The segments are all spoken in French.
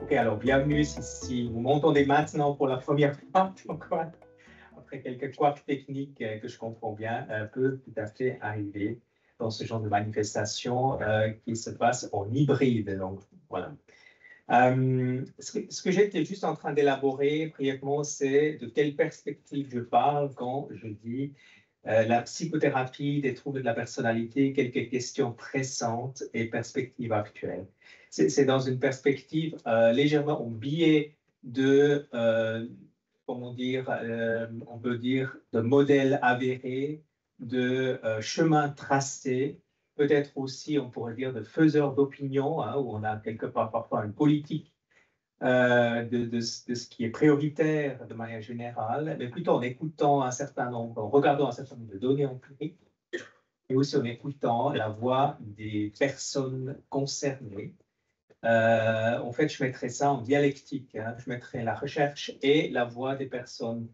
Ok, alors bienvenue si vous m'entendez maintenant pour la première fois, donc, après quelques couacs techniques que je comprends bien, peut tout à fait arriver dans ce genre de manifestation qui se passe en hybride. Donc, voilà. Ce que j'étais juste en train d'élaborer brièvement, c'est de quelle perspective je parle quand je dis la psychothérapie des troubles de la personnalité, quelques questions pressantes et perspectives actuelles. C'est dans une perspective légèrement en biais de, comment dire, on peut dire, de modèles avérés, de chemins tracés, peut-être aussi, on pourrait dire, de faiseurs d'opinion, hein, où on a quelque part parfois une politique de ce qui est prioritaire de manière générale, mais plutôt en écoutant un certain nombre, en regardant un certain nombre de données empiriques, et aussi en écoutant la voix des personnes concernées. En fait, je mettrais ça en dialectique. Hein. Je mettrais la recherche et la voix des personnes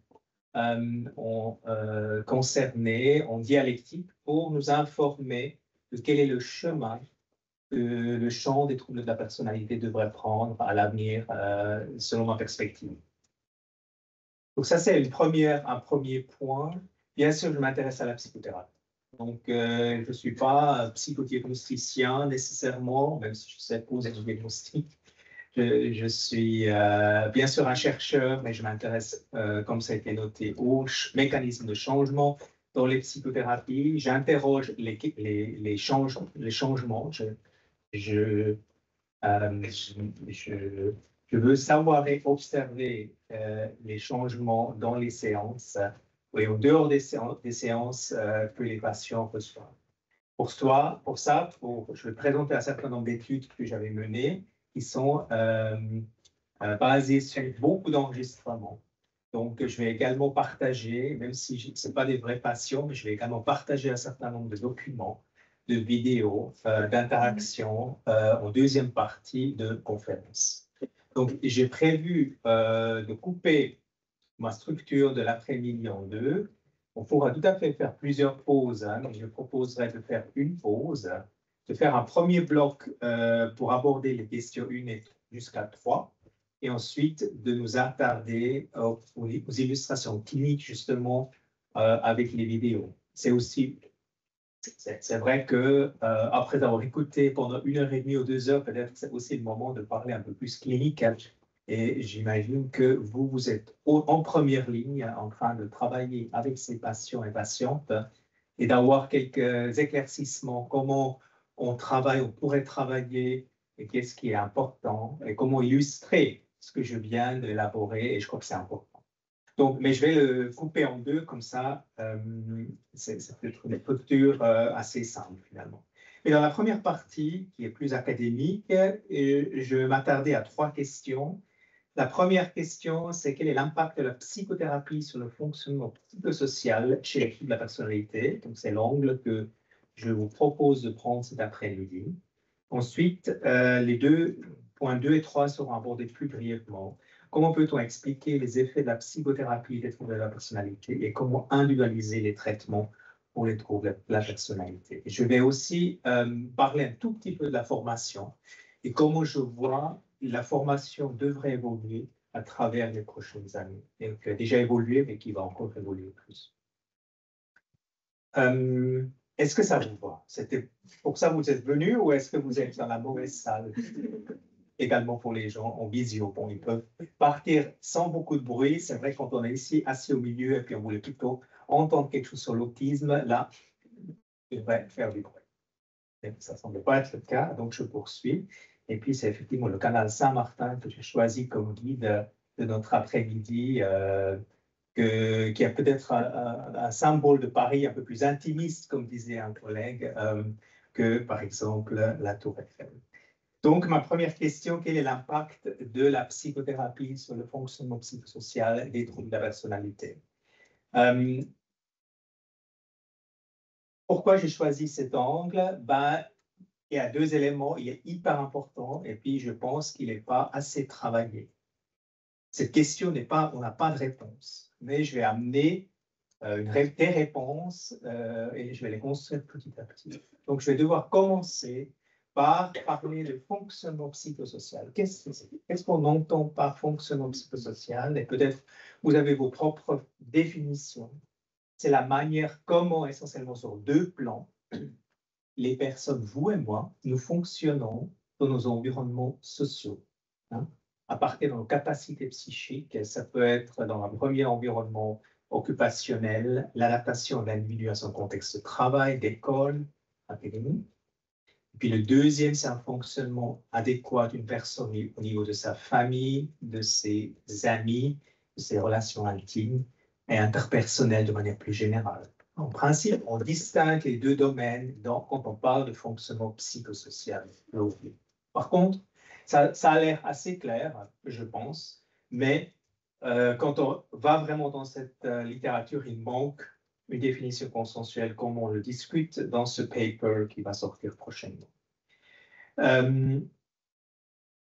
concernées en dialectique pour nous informer de quel est le chemin que le champ des troubles de la personnalité devrait prendre à l'avenir, selon ma perspective. Donc ça, c'est un premier point. Bien sûr, je m'intéresse à la psychothérapie. Donc, je ne suis pas psychodiagnosticien nécessairement, même si je sais poser du diagnostic. Je suis bien sûr un chercheur, mais je m'intéresse, comme ça a été noté, aux mécanismes de changement dans les psychothérapies. J'interroge les changements. Je, je veux savoir et observer les changements dans les séances et en dehors des séances que les patients reçoivent. Pour ça, je vais présenter un certain nombre d'études que j'avais menées qui sont basées sur beaucoup d'enregistrements. Donc, je vais également partager, même si ce ne sont pas des vrais patients, mais je vais également partager un certain nombre de documents, de vidéos, d'interactions en deuxième partie de conférence. Donc, j'ai prévu de couper ma structure de l'après-midi en deux. On pourra tout à fait faire plusieurs pauses, hein, mais je proposerai de faire une pause, de faire un premier bloc pour aborder les questions 1 jusqu'à 3, et ensuite de nous attarder aux illustrations cliniques, justement, avec les vidéos. C'est vrai que après avoir écouté pendant 1h30 ou 2 heures, peut-être c'est aussi le moment de parler un peu plus clinique. Hein, et j'imagine que vous êtes en première ligne en train de travailler avec ces patients et patientes et d'avoir quelques éclaircissements, comment on travaille, on pourrait travailler, et qu'est-ce qui est important, et comment illustrer ce que je viens d'élaborer, et je crois que c'est important. Donc, mais je vais le couper en deux, comme ça, c'est peut-être une structure assez simple finalement. Et dans la première partie, qui est plus académique, je vais m'attarder à 3 questions. La première question, c'est quel est l'impact de la psychothérapie sur le fonctionnement psychosocial chez les troubles de la personnalité. Donc, c'est l'angle que je vous propose de prendre cet après-midi. Ensuite, les points 2 et 3 seront abordés plus brièvement. Comment peut-on expliquer les effets de la psychothérapie des troubles de la personnalité et comment individualiser les traitements pour les troubles de la personnalité. Et je vais aussi parler un tout petit peu de la formation et comment je vois la formation devrait évoluer à travers les prochaines années. Et qui a déjà évolué, mais qui va encore évoluer plus. Est-ce que ça vous va? C'était pour ça que vous êtes venu ou est-ce que vous êtes dans la mauvaise salle? Également pour les gens en visio. Bon, ils peuvent partir sans beaucoup de bruit. C'est vrai, quand on est ici assis au milieu et puis on voulait plutôt entendre quelque chose sur l'autisme, là, il devrait faire du bruit. Et ça ne semble pas être le cas, donc je poursuis. Et puis, c'est effectivement le canal Saint-Martin que j'ai choisi comme guide de notre après-midi, qui est peut-être un symbole de Paris un peu plus intimiste, comme disait un collègue, que, par exemple, la Tour Eiffel. Donc, ma première question, quel est l'impact de la psychothérapie sur le fonctionnement psychosocial des troubles de la personnalité? Pourquoi j'ai choisi cet angle? Ben, il y a 2 éléments, il est hyper important, et puis je pense qu'il n'est pas assez travaillé. Cette question n'est pas, on n'a pas de réponse, mais je vais amener des réponses et je vais les construire petit à petit. Donc, je vais devoir commencer par parler de fonctionnement psychosocial. Qu'est-ce qu'on entend par fonctionnement psychosocial? Et peut-être vous avez vos propres définitions. C'est la manière comment, essentiellement sur deux plans, les personnes, vous et moi, nous fonctionnons dans nos environnements sociaux. Hein, à partir de nos capacités psychiques, ça peut être dans un premier environnement occupationnel, l'adaptation de l'individu à son contexte de travail, d'école, académique. Puis le deuxième, c'est un fonctionnement adéquat d'une personne au niveau de sa famille, de ses amis, de ses relations intimes et interpersonnelles de manière plus générale. En principe, on distingue les deux domaines quand on parle de fonctionnement psychosocial. Par contre, ça a l'air assez clair, je pense, mais quand on va vraiment dans cette littérature, il manque une définition consensuelle comme on le discute dans ce paper qui va sortir prochainement.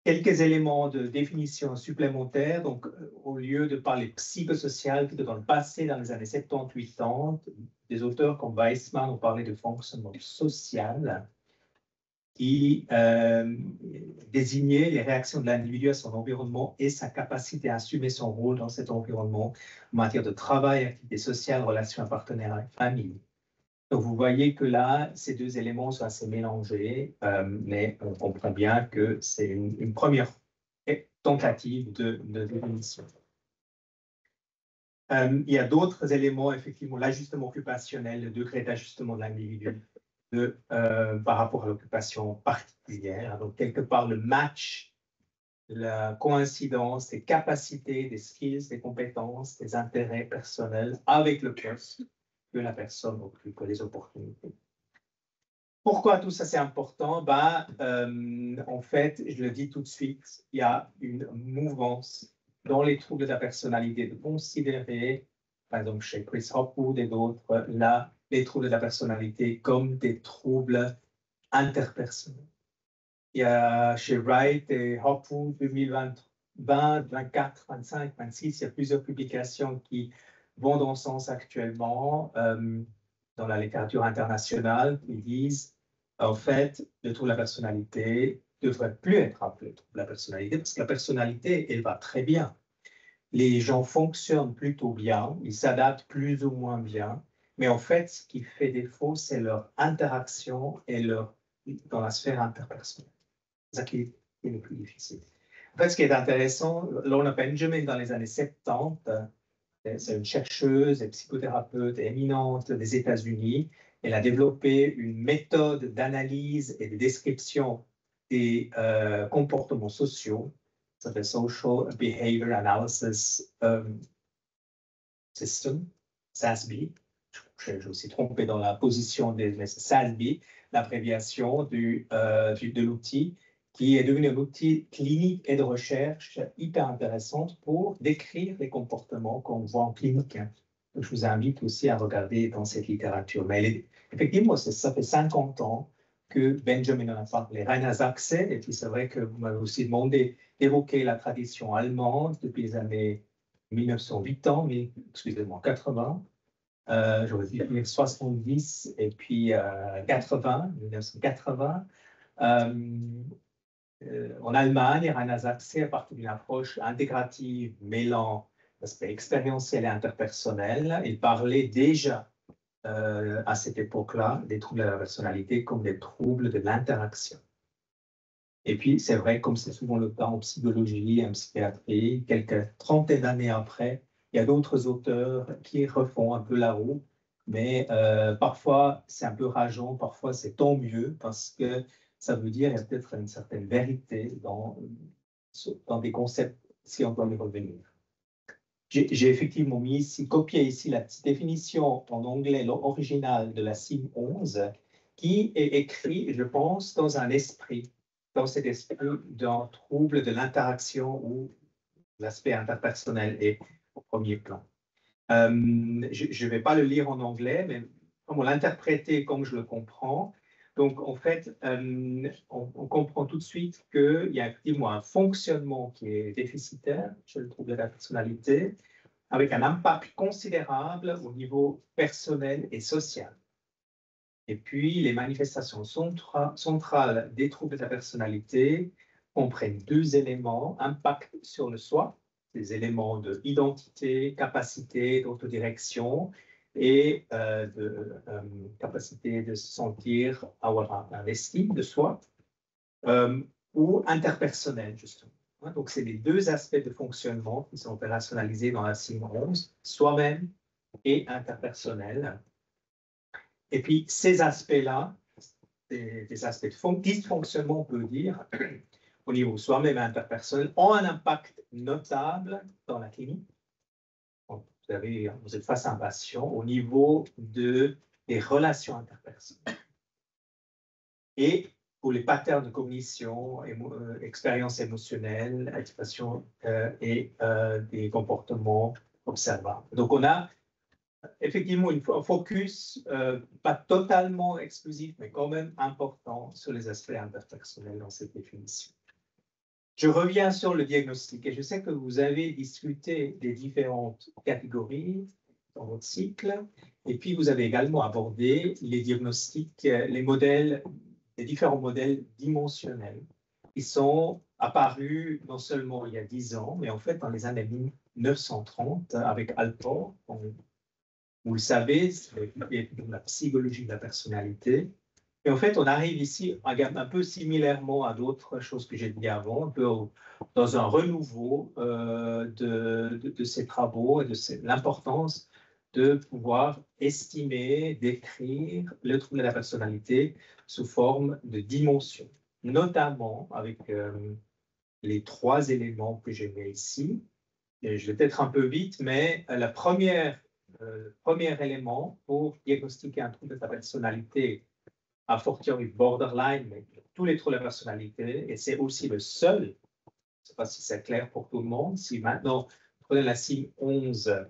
Quelques éléments de définition supplémentaires. Donc, au lieu de parler psychosocial, plutôt dans le passé, dans les années 70-80, des auteurs comme Weissman ont parlé de fonctionnement social qui désignait les réactions de l'individu à son environnement et sa capacité à assumer son rôle dans cet environnement en matière de travail, activité sociale, relations à partenaires et famille. Donc, vous voyez que là, ces deux éléments sont assez mélangés, mais on comprend bien que c'est une première tentative de définition. Il y a d'autres éléments, effectivement, l'ajustement occupationnel, le degré d'ajustement de l'individu par rapport à l'occupation particulière. Donc, quelque part, le match, la coïncidence des capacités, des skills, des compétences, des intérêts personnels avec le poste que la personne occupe, les opportunités. Pourquoi tout ça c'est important? En fait, je le dis tout de suite, il y a une mouvance dans les troubles de la personnalité de considérer, par exemple chez Chris Hopwood et d'autres, là, les troubles de la personnalité comme des troubles interpersonnels. Il y a chez Wright et Hopwood 2020, 24, 25, 26, il y a plusieurs publications qui vont dans ce sens actuellement dans la littérature internationale qui disent en fait le trouble de la personnalité ne devrait plus être appelé trouble de la personnalité parce que la personnalité, elle va très bien. Les gens fonctionnent plutôt bien, ils s'adaptent plus ou moins bien, mais en fait, ce qui fait défaut, c'est leur interaction et dans la sphère interpersonnelle. C'est ça qui est le plus difficile. En fait, ce qui est intéressant, Lorna Benjamin, dans les années 70, c'est une chercheuse et psychothérapeute éminente des États-Unis. Elle a développé une méthode d'analyse et de description des comportements sociaux. Ça s'appelle Social Behavior Analysis System, SASB. Je me suis trompé dans la position de SASB, l'abréviation de l'outil, qui est devenu un outil clinique et de recherche hyper intéressante pour décrire les comportements qu'on voit en clinique. Donc, je vous invite aussi à regarder dans cette littérature. Mais effectivement, ça fait 50 ans que Benjamin en a parlé, Rainer Sachse, et puis c'est vrai que vous m'avez aussi demandé d'évoquer la tradition allemande depuis les années 1980, excusez-moi, 80. J'aurais dû dire 70 et puis 80, 1980. En Allemagne, Rainer Sachse, à partir d'une approche intégrative mêlant l'aspect expérientiel et interpersonnel, il parlait déjà à cette époque-là des troubles de la personnalité comme des troubles de l'interaction. Et puis, c'est vrai, comme c'est souvent le cas en psychologie et en psychiatrie, quelques trentaines d'années après, il y a d'autres auteurs qui refont un peu la roue, mais parfois c'est un peu rageant, parfois c'est tant mieux parce que ça veut dire qu'il y a peut-être une certaine vérité dans des concepts si on peut y revenir. J'ai effectivement mis ici, copié ici la petite définition en anglais originale de la CIM 11 qui est écrit, je pense, dans cet esprit d'un trouble de l'interaction où l'aspect interpersonnel est au premier plan. Je ne vais pas le lire en anglais, mais comment l'interpréter comme je le comprends. Donc, en fait, on comprend tout de suite qu'il y a effectivement un fonctionnement qui est déficitaire chez le trouble de la personnalité, avec un impact considérable au niveau personnel et social. Et puis, les manifestations centrales des troubles de la personnalité comprennent deux éléments: impact sur le soi, des éléments d'identité, capacité d'autodirection et capacité de se sentir, avoir un estime de soi, ou interpersonnel, justement. Donc, c'est les deux aspects de fonctionnement qui sont opérationnalisés dans la CIM 11, soi-même et interpersonnel. Et puis, ces aspects-là, des aspects de dysfonctionnement, on peut dire, au niveau soi-même interpersonnel, ont un impact notable dans la clinique. Vous êtes face à un patient au niveau des relations interpersonnelles. Et pour les patterns de cognition, expérience émotionnelle, expression et des comportements observables. Donc, on a effectivement un focus pas totalement exclusif, mais quand même important sur les aspects interpersonnels dans cette définition. Je reviens sur le diagnostic et je sais que vous avez discuté des différentes catégories dans votre cycle et puis vous avez également abordé les diagnostics, les modèles, les différents modèles dimensionnels qui sont apparus non seulement il y a 10 ans, mais en fait dans les années 1930 avec Alport. Vous le savez, c'est la psychologie de la personnalité. Et en fait, on arrive ici un peu similairement à d'autres choses que j'ai dit avant, un peu dans un renouveau de ces travaux et de l'importance de pouvoir estimer, décrire le trouble de la personnalité sous forme de dimensions, notamment avec les 3 éléments que j'ai mis ici. Et je vais peut-être un peu vite, mais le premier élément pour diagnostiquer un trouble de la personnalité, a fortiori borderline, mais tous les troubles de la personnalité, et c'est aussi le seul, je ne sais pas si c'est clair pour tout le monde, si maintenant, vous prenez la CIM 11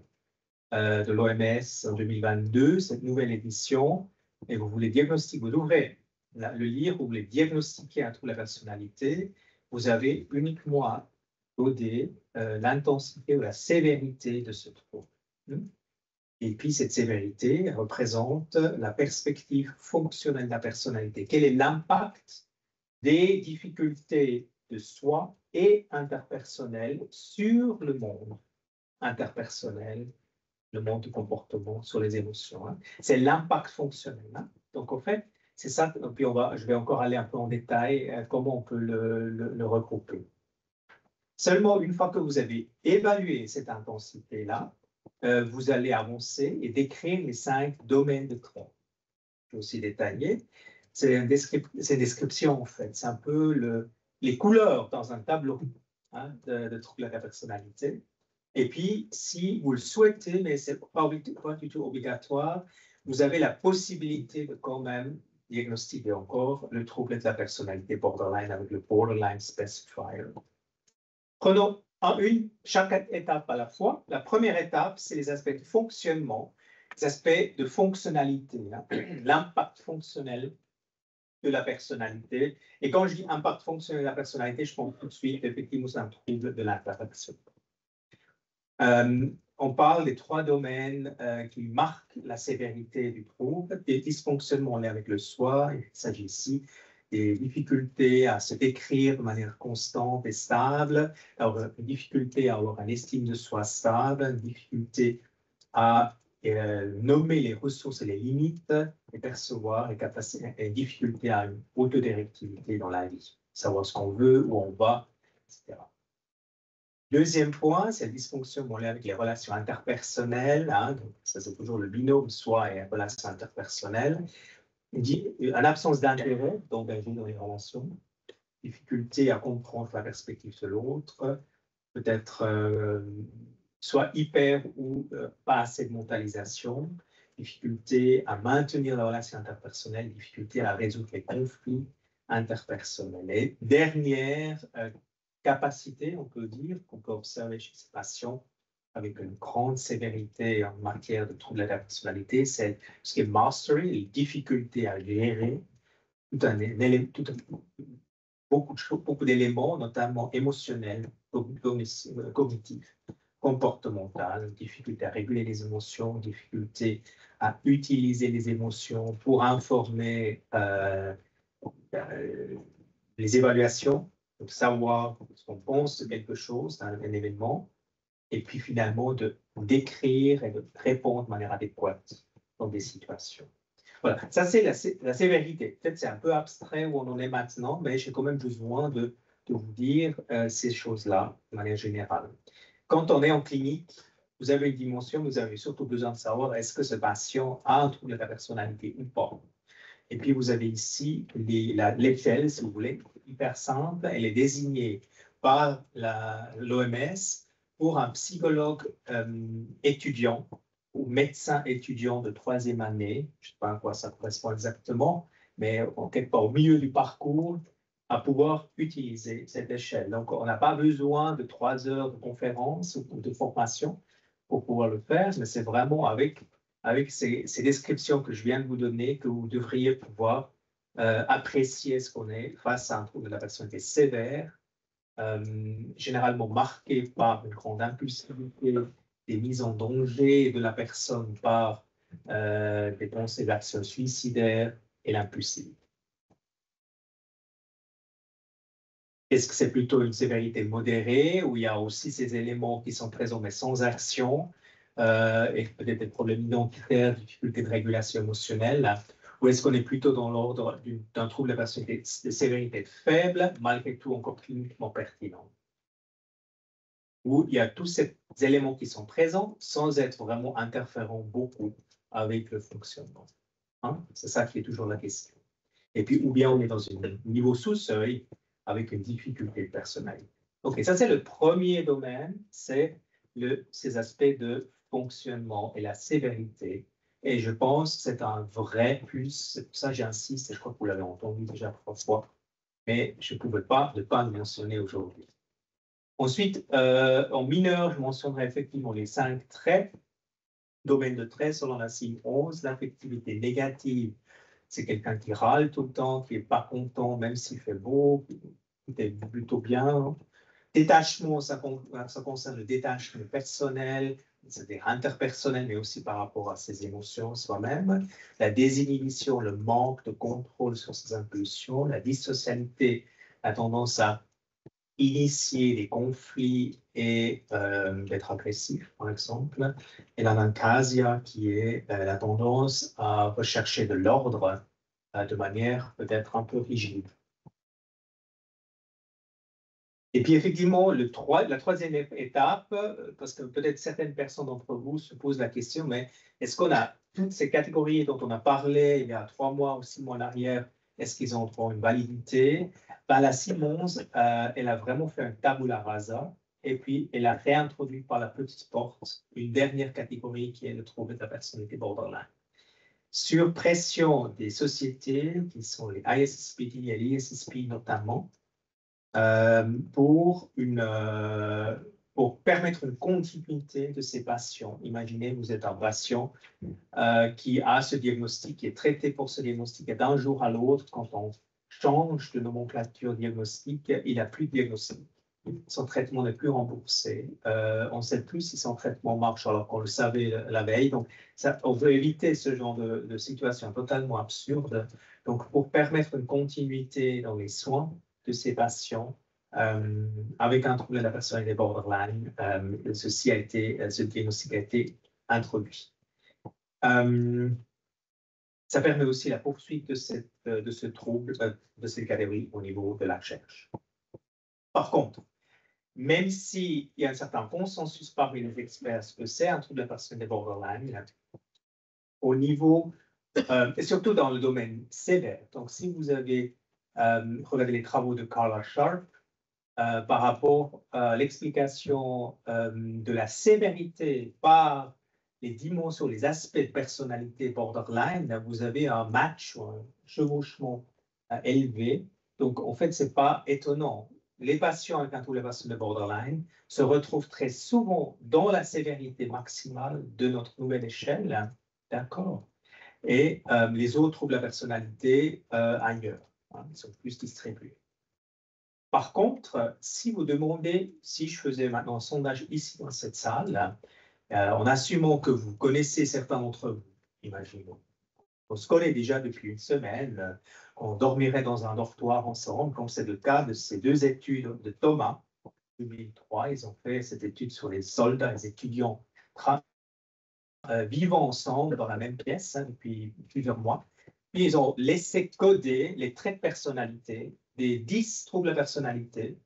de l'OMS en 2022, cette nouvelle édition, et vous voulez diagnostiquer, vous ouvrez le livre, vous voulez diagnostiquer un trouble de la personnalité, vous avez uniquement à coder l'intensité ou la sévérité de ce trouble. Et puis, cette sévérité représente la perspective fonctionnelle de la personnalité. Quel est l'impact des difficultés de soi et interpersonnelles sur le monde interpersonnel, le monde du comportement, sur les émotions. C'est l'impact fonctionnel. Donc, en fait, c'est ça. Puis, je vais encore aller un peu en détail comment on peut le regrouper. Seulement, une fois que vous avez évalué cette intensité-là, vous allez avancer et décrire les 5 domaines de trouble. Je vais aussi détailler. C'est une description, en fait. C'est un peu les couleurs dans un tableau de troubles de la personnalité. Et puis, si vous le souhaitez, mais ce n'est pas du tout obligatoire, vous avez la possibilité de quand même diagnostiquer encore le trouble de la personnalité borderline avec le borderline specifier. Prenons chaque étape à la fois. La première étape, c'est les aspects de fonctionnement, les aspects de fonctionnalité, l'impact fonctionnel de la personnalité. Et quand je dis impact fonctionnel de la personnalité, je pense tout de suite, effectivement, c'est un trouble de l'interaction. On parle des 3 domaines qui marquent la sévérité du trouble, des dysfonctionnements liés avec le soi. Il s'agit ici des difficultés à se décrire de manière constante et stable, une difficulté à avoir une estime de soi stable, une difficulté à nommer les ressources et les limites, et percevoir et une difficulté à une autodirectivité dans la vie, savoir ce qu'on veut, où on va, etc. Deuxième point, c'est le dysfonctionnement lié avec les relations interpersonnelles. Donc ça, c'est toujours le binôme soi et relations interpersonnelles. Une absence d'intérêt, d'engager dans les relations, difficulté à comprendre la perspective de l'autre, peut-être soit hyper ou pas assez de mentalisation, difficulté à maintenir la relation interpersonnelle, difficulté à résoudre les conflits interpersonnels. Et dernière capacité, on peut dire, qu'on peut observer chez ces patients avec une grande sévérité en matière de troubles de la personnalité, c'est ce qui est mastery, les difficultés à gérer beaucoup d'éléments, notamment émotionnels, cognitifs, comportementales, difficulté à réguler les émotions, difficulté à utiliser les émotions pour informer les évaluations, donc savoir ce qu'on pense de quelque chose, un événement, et puis finalement de décrire et de répondre de manière adéquate dans des situations. Voilà, ça c'est la sévérité. Peut-être c'est un peu abstrait où on en est maintenant, mais j'ai quand même besoin de vous dire ces choses-là de manière générale. Quand on est en clinique, vous avez une dimension, vous avez surtout besoin de savoir est-ce que ce patient a un trouble de la personnalité ou pas. Et puis vous avez ici l'échelle, si vous voulez, hyper simple. Elle est désignée par l'OMS pour un psychologue étudiant ou médecin étudiant de 3e année. Je ne sais pas à quoi ça correspond exactement, mais en quelque part au milieu du parcours, à pouvoir utiliser cette échelle. Donc, on n'a pas besoin de 3 heures de conférence ou de formation pour pouvoir le faire, mais c'est vraiment avec ces descriptions que je viens de vous donner que vous devriez pouvoir apprécier ce qu'on est face à un trouble de la personnalité sévère, généralement marqué par une grande impulsivité, des mises en danger de la personne par des pensées d'action suicidaire et l'impulsivité. Est-ce que c'est plutôt une sévérité modérée où il y a aussi ces éléments qui sont présents mais sans action et peut-être des problèmes identitaires, difficultés de régulation émotionnelle, ou est-ce qu'on est plutôt dans l'ordre d'un trouble de personnalité de sévérité faible, malgré tout encore cliniquement pertinent, où il y a tous ces éléments qui sont présents sans être vraiment interférents beaucoup avec le fonctionnement. Hein? C'est ça qui est toujours la question. Et puis, ou bien on est dans un niveau sous-seuil avec une difficulté de personnalité. OK, ça c'est le premier domaine, c'est ces aspects de fonctionnement et la sévérité. Et je pense que c'est un vrai plus, c'est pour ça que j'insiste, et je crois que vous l'avez entendu déjà 3 fois, mais je ne pouvais pas ne pas le mentionner aujourd'hui. Ensuite, en mineur, je mentionnerai effectivement les 5 traits. Domaine de traits selon la signe 11, l'affectivité négative, c'est quelqu'un qui râle tout le temps, qui n'est pas content, même s'il fait beau, tout est plutôt bien. Détachement, ça concerne le détachement personnel, c'est-à-dire interpersonnel, mais aussi par rapport à ses émotions soi-même. La désinhibition, le manque de contrôle sur ses impulsions. La dissocialité, la tendance à initier des conflits et d'être agressif, par exemple. Et la mancasia, qui est la tendance à rechercher de l'ordre de manière peut-être un peu rigide. Et puis effectivement, la 3e étape, parce que peut-être certaines personnes d'entre vous se posent la question, mais est-ce qu'on a toutes ces catégories dont on a parlé il y a 3 mois ou 6 mois en arrière, est-ce qu'ils ont une validité? Ben, la Simons, elle a vraiment fait un tabula rasa, et puis elle a réintroduit par la petite porte une dernière catégorie qui est le trouble de la personnalité borderline. Sur pression des sociétés, qui sont les ISSPD et l'ISSP notamment, pour permettre une continuité de ces patients. Imaginez, vous êtes un patient qui a ce diagnostic, qui est traité pour ce diagnostic, et d'un jour à l'autre, quand on change de nomenclature diagnostique, il n'a plus de diagnostic. Son traitement n'est plus remboursé. On ne sait plus si son traitement marche alors qu'on le savait la veille. Donc, on veut éviter ce genre de situation totalement absurde. Donc, pour permettre une continuité dans les soins de ces patients avec un trouble de la personnalité borderline, ce diagnostic a été introduit. Ça permet aussi la poursuite de ce trouble, de cette catégorie au niveau de la recherche. Par contre, même s'il y a un certain consensus parmi les experts que c'est un trouble de la personnalité borderline, au niveau, et surtout dans le domaine sévère. Donc, si vous avez regardé les travaux de Carla Sharp par rapport à l'explication de la sévérité par les dimensions, les aspects de personnalité borderline, vous avez un match ou un chevauchement élevé. Donc, en fait, ce n'est pas étonnant. Les patients avec un trouble de personnalité borderline se retrouvent très souvent dans la sévérité maximale de notre nouvelle échelle, d'accord, et les autres troubles de la personnalité ailleurs, hein, ils sont plus distribués. Par contre, si vous demandez, si je faisais maintenant un sondage ici dans cette salle, en assumant que vous connaissez certains d'entre vous, imaginons, on se connaît déjà depuis une semaine, on dormirait dans un dortoir ensemble, comme c'est le cas de ces deux études de Thomas. En 2003, ils ont fait cette étude sur les soldats, les étudiants vivant ensemble dans la même pièce depuis plusieurs mois. Puis ils ont laissé coder les traits de personnalité des 10 troubles de personnalité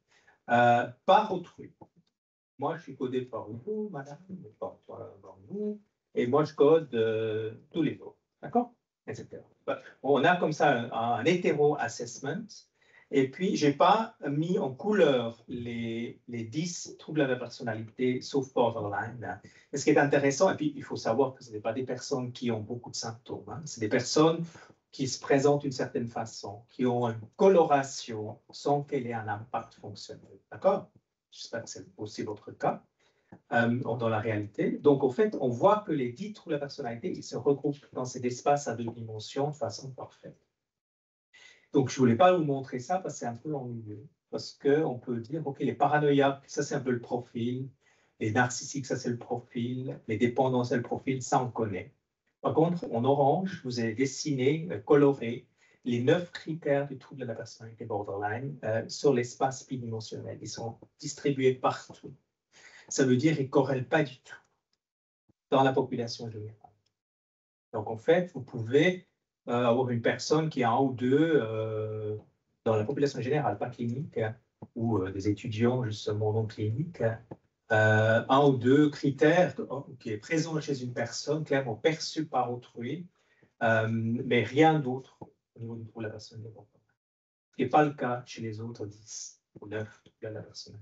par autrui. Moi, je suis codé par vous, madame, par vous, et moi, je code tous les autres. D'accord? Etc. On a comme ça un hétéro-assessment. Et puis, je n'ai pas mis en couleur les 10 troubles de la personnalité, sauf borderline. Et ce qui est intéressant, et puis il faut savoir que ce n'est pas des personnes qui ont beaucoup de symptômes, hein. C'est des personnes qui se présentent d'une certaine façon, qui ont une coloration sans qu'elle ait un impact fonctionnel. D'accord? J'espère que c'est aussi votre cas dans la réalité. Donc, en fait, on voit que les 10 troubles de la personnalité, ils se regroupent dans cet espace à 2 dimensions de façon parfaite. Donc, je ne voulais pas vous montrer ça parce que c'est un peu ennuyeux. Parce qu'on peut dire, OK, les paranoïaques, ça c'est un peu le profil. Les narcissiques, ça c'est le profil. Les dépendants, c'est le profil. Ça, on connaît. Par contre, en orange, je vous ai dessiné, coloré, les 9 critères du trouble de la personnalité borderline sur l'espace bidimensionnel. Ils sont distribués partout. Ça veut dire qu'ils ne corrèlent pas du tout dans la population générale. Donc, en fait, vous pouvez avoir une personne qui a un ou deux dans la population générale, pas clinique, ou des étudiants justement non cliniques, un ou deux critères qui est présent chez une personne, clairement perçu par autrui, mais rien d'autre au niveau du trouble de la personnalité. Ce qui n'est pas le cas chez les autres 10 ou 9 de la personne.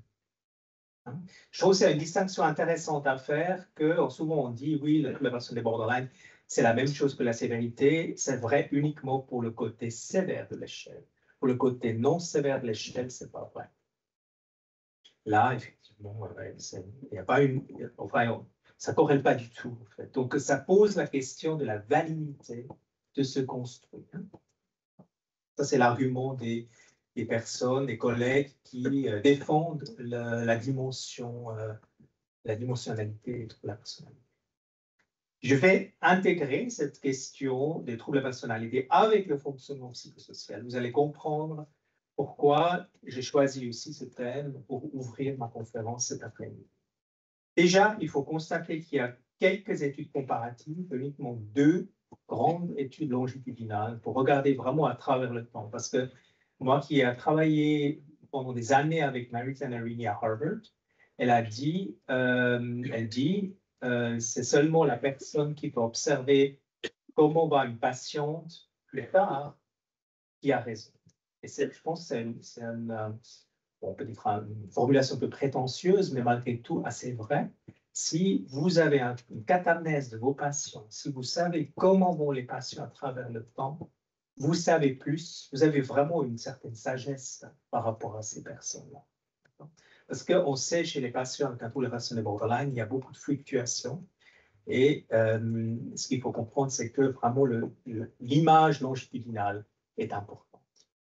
Je trouve que c'est une distinction intéressante à faire que souvent on dit, oui, la personne des borderline, c'est la même chose que la sévérité. C'est vrai uniquement pour le côté sévère de l'échelle. Pour le côté non sévère de l'échelle, c'est pas vrai. Là, effectivement, il n'y a pas une... Enfin, ça ne corrèle pas du tout, en fait. Donc, ça pose la question de la validité de ce construit. Ça, c'est l'argument des personnes, des collègues qui défendent la dimensionnalité de la personnalité. Je vais intégrer cette question des troubles de la personnalité avec le fonctionnement psychosocial. Vous allez comprendre pourquoi j'ai choisi aussi ce thème pour ouvrir ma conférence cet après-midi. Déjà, il faut constater qu'il y a quelques études comparatives, uniquement 2 grandes études longitudinales pour regarder vraiment à travers le temps. Parce que moi qui ai travaillé pendant des années avec Mary Tanarini à Harvard, elle dit, c'est seulement la personne qui peut observer comment va une patiente plus tard qui a raison. Et je pense que c'est peut-être une formulation un peu prétentieuse, mais malgré tout assez vraie. Si vous avez une catamnèse de vos patients, si vous savez comment vont les patients à travers le temps, vous savez plus, vous avez vraiment une certaine sagesse par rapport à ces personnes-là. Parce qu'on sait chez les patients avec un trouble de la personnalité borderline, il y a beaucoup de fluctuations. Et ce qu'il faut comprendre, c'est que vraiment l'image longitudinale est importante.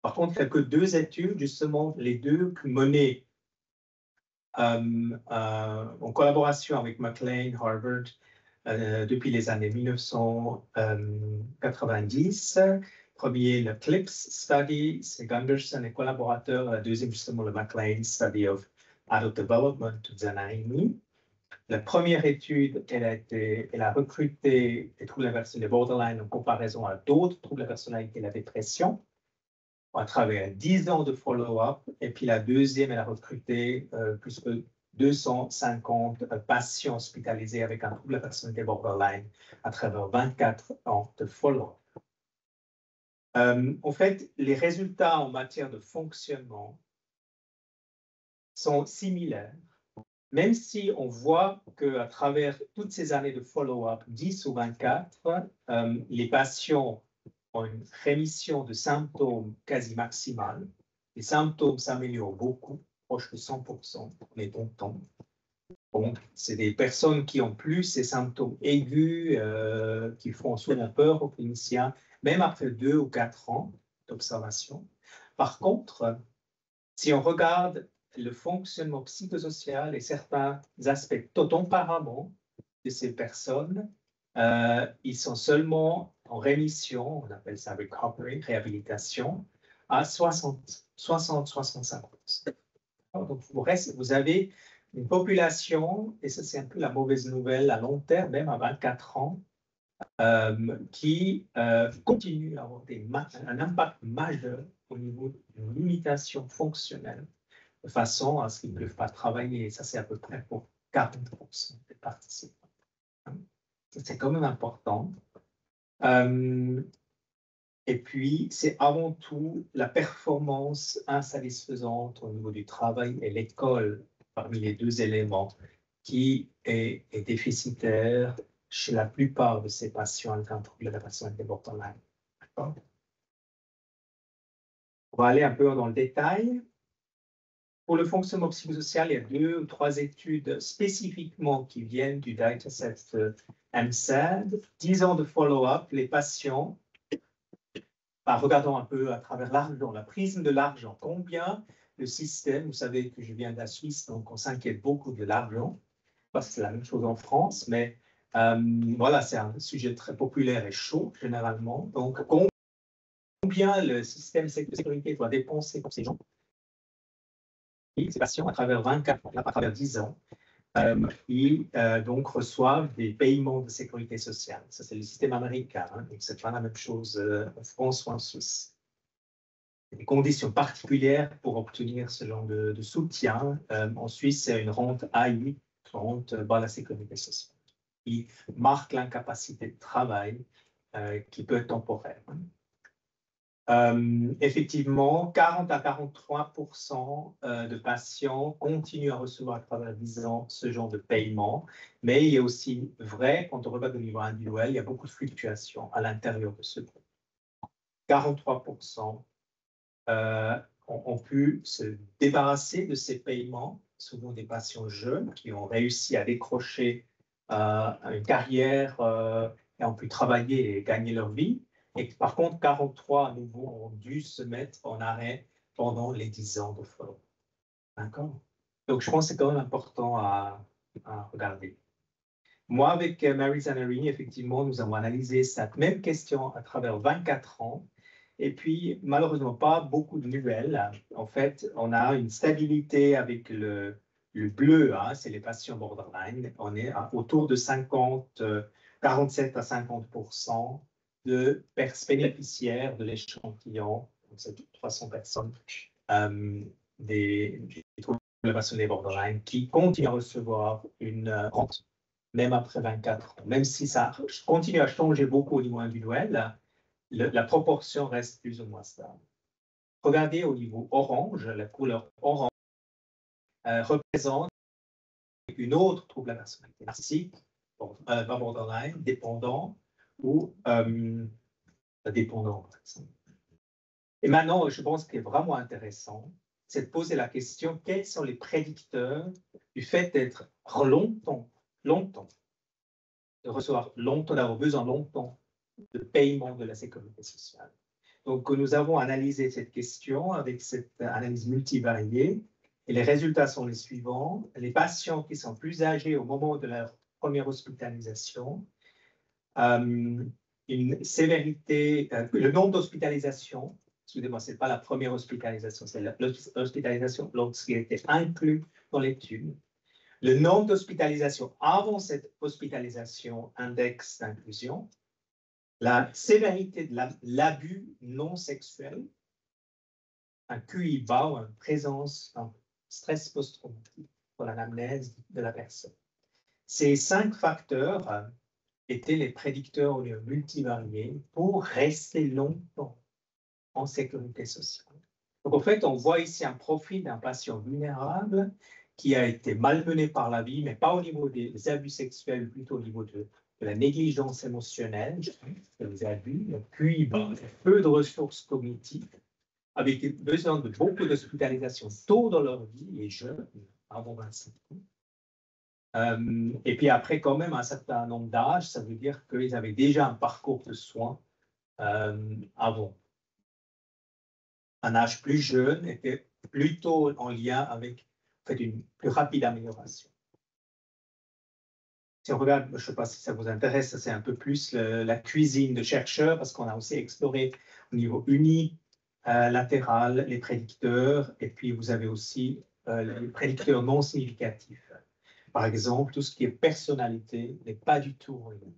Par contre, il n'y a que 2 études, justement, les 2 menées en collaboration avec McLean, Harvard, depuis les années 1990. Premier, le CLIPS Study, c'est Gunderson et collaborateurs. La deuxième, justement, le McLean Study of Adult Development de Zanarini. La première étude, elle a recruté les troubles de la personnalité borderline en comparaison à d'autres troubles de la personnalité et la dépression à travers 10 ans de follow-up. Et puis la deuxième, elle a recruté plus que 250 patients hospitalisés avec un trouble de la personnalité borderline à travers 24 ans de follow-up. En fait, les résultats en matière de fonctionnement sont similaires, même si on voit qu'à travers toutes ces années de follow-up, 10 ou 24, les patients ont une rémission de symptômes quasi maximale. Les symptômes s'améliorent beaucoup, proche de 100%, mais longtemps. Donc, c'est des personnes qui ont plus ces symptômes aigus, qui font souvent peur aux cliniciens, même après 2 ou 4 ans d'observation. Par contre, Si on regarde le fonctionnement psychosocial et certains aspects tempérament de ces personnes, ils sont seulement en rémission, on appelle ça recovery, réhabilitation, à 60-65%. Donc, vous avez une population, et ça c'est un peu la mauvaise nouvelle à long terme, même à 24 ans, qui continue à avoir un impact majeur au niveau de limitation fonctionnelle, de façon à ce qu'ils ne peuvent pas travailler. Et ça, c'est à peu près pour 40% des participants. C'est quand même important. Et puis, c'est avant tout la performance insatisfaisante au niveau du travail et l'école, parmi les deux éléments, qui est déficitaire chez la plupart de ces patients atteints de troubles de la personnalité borderline. On va aller un peu dans le détail. Pour le fonctionnement psychosocial, il y a 2 ou 3 études spécifiquement qui viennent du dataset MSAD. 10 ans de follow-up, les patients, regardons un peu à travers l'argent, la prisme de l'argent. Combien le système, vous savez que je viens de la Suisse, donc on s'inquiète beaucoup de l'argent, parce que c'est la même chose en France, mais voilà, c'est un sujet très populaire et chaud, généralement. Donc, combien le système de sécurité doit dépenser pour ces gens, ces patients, à travers 24 ans, à travers 10 ans, ils donc reçoivent des paiements de sécurité sociale. Ça, c'est le système américain, hein, donc c'est pas la même chose en France ou en Suisse. Des conditions particulières pour obtenir ce genre de soutien. En Suisse, c'est une rente AI, rente bas la sécurité sociale, qui marque l'incapacité de travail qui peut être temporaire. Effectivement, 40 à 43% de patients continuent à recevoir à travers 10 ans ce genre de paiement, mais il est aussi vrai, quand on regarde au niveau individuel, il y a beaucoup de fluctuations à l'intérieur de ce groupe. 43% ont pu se débarrasser de ces paiements, souvent des patients jeunes qui ont réussi à décrocher une carrière et ont pu travailler et gagner leur vie. Et par contre, 43 à nouveau ont dû se mettre en arrêt pendant les 10 ans de follow. D'accord? Donc, je pense que c'est quand même important à regarder. Moi, avec Mary Zanarini, effectivement, nous avons analysé cette même question à travers 24 ans. Et puis, malheureusement, pas beaucoup de nouvelles. En fait, on a une stabilité avec le bleu, hein, c'est les patients borderline. On est autour de 47 à 50% de bénéficiaires de l'échantillon, c'est 300 personnes, des troubles de la personnalité borderline qui continuent à recevoir une rente, même après 24 ans. Même si ça continue à changer beaucoup au niveau individuel, la proportion reste plus ou moins stable. Regardez au niveau orange, la couleur orange représente une autre trouble de la personnalité narcissique, borderline, dépendant ou dépendant. Et maintenant, je pense qu'il est vraiment intéressant, c'est de poser la question, quels sont les prédicteurs du fait d'être longtemps, de recevoir longtemps, d'avoir besoin longtemps de paiement de la sécurité sociale. Donc, nous avons analysé cette question avec cette analyse multivariée et les résultats sont les suivants. Les patients qui sont plus âgés au moment de leur première hospitalisation, une sévérité, le nombre d'hospitalisations, excusez-moi, ce n'est pas la première hospitalisation, c'est l'hospitalisation lorsqu'il était inclus dans l'étude. Le nombre d'hospitalisations avant cette hospitalisation index d'inclusion, la sévérité de l'abus non sexuel, un QI bas ou une présence, un stress post-traumatique pour l'anamnèse de la personne. Ces 5 facteurs étaient les prédicteurs multivariés pour rester longtemps en sécurité sociale. Donc, en fait, on voit ici un profil d'un patient vulnérable qui a été malmené par la vie, mais pas au niveau des abus sexuels, plutôt au niveau de la négligence émotionnelle, des abus, puis peu de ressources cognitives, avec besoin de beaucoup d'hospitalisation tôt dans leur vie, les jeunes, avant 25 ans. Et puis après, quand même, un certain nombre d'âges, ça veut dire qu'ils avaient déjà un parcours de soins avant. Un âge plus jeune était plutôt en lien avec en fait, une plus rapide amélioration. Si on regarde, je ne sais pas si ça vous intéresse, ça c'est un peu plus la cuisine de chercheurs, parce qu'on a aussi exploré au niveau unilatéral les prédicteurs, et puis vous avez aussi les prédicteurs non significatifs. Par exemple, tout ce qui est personnalité n'est pas du tout en lien.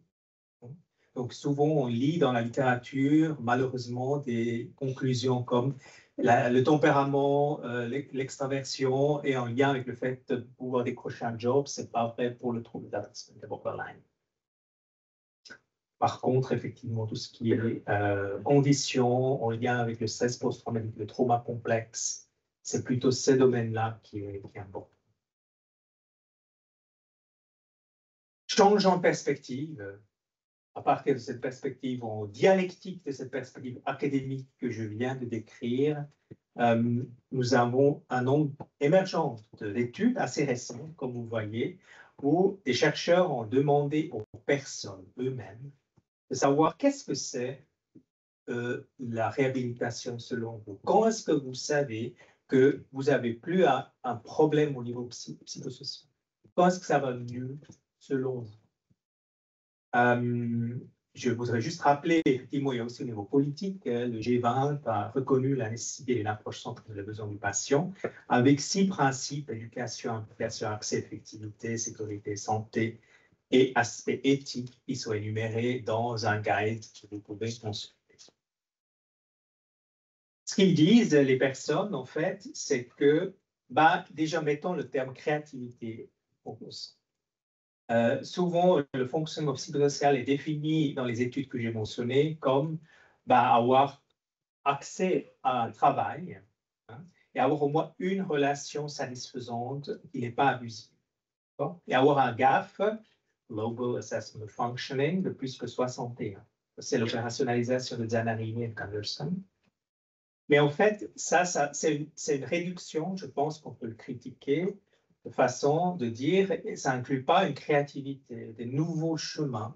Donc souvent, on lit dans la littérature, malheureusement, des conclusions comme le tempérament, l'extraversion est en lien avec le fait de pouvoir décrocher un job. Ce n'est pas vrai pour le trouble d'attachment de borderline. Par contre, effectivement, tout ce qui est conditions en lien avec le stress post-traumatique, le trauma complexe, c'est plutôt ces domaines-là qui est important. Changeons de perspective. À partir de cette perspective, en dialectique de cette perspective académique que je viens de décrire, nous avons un nombre émergent d'études assez récentes, comme vous voyez, où des chercheurs ont demandé aux personnes eux-mêmes de savoir qu'est-ce que c'est la réhabilitation selon vous. Quand est-ce que vous savez que vous n'avez plus un problème au niveau psychosocial? Quand est-ce que ça va mieux selon vous? Je voudrais juste rappeler, effectivement, il y a aussi au niveau politique, le G20 a reconnu la nécessité d'une approche centrée sur les besoins du patient, avec 6 principes: éducation, implication, accès, effectivité, sécurité, santé et aspect éthique qui sont énumérés dans un guide que vous pouvez consulter. Ce qu'ils disent, les personnes, en fait, c'est que, déjà, mettons le terme créativité au centre. Souvent, le fonctionnement psychosocial est défini dans les études que j'ai mentionnées comme avoir accès à un travail, hein, et avoir au moins une relation satisfaisante qui n'est pas abusive. Et avoir un GAF, Global Assessment of Functioning, de plus que 61. C'est l'opérationnalisation de Zannarini et Gunderson. Mais en fait, c'est une réduction, je pense qu'on peut le critiquer, de façon de dire, ça n'inclut pas une créativité, des nouveaux chemins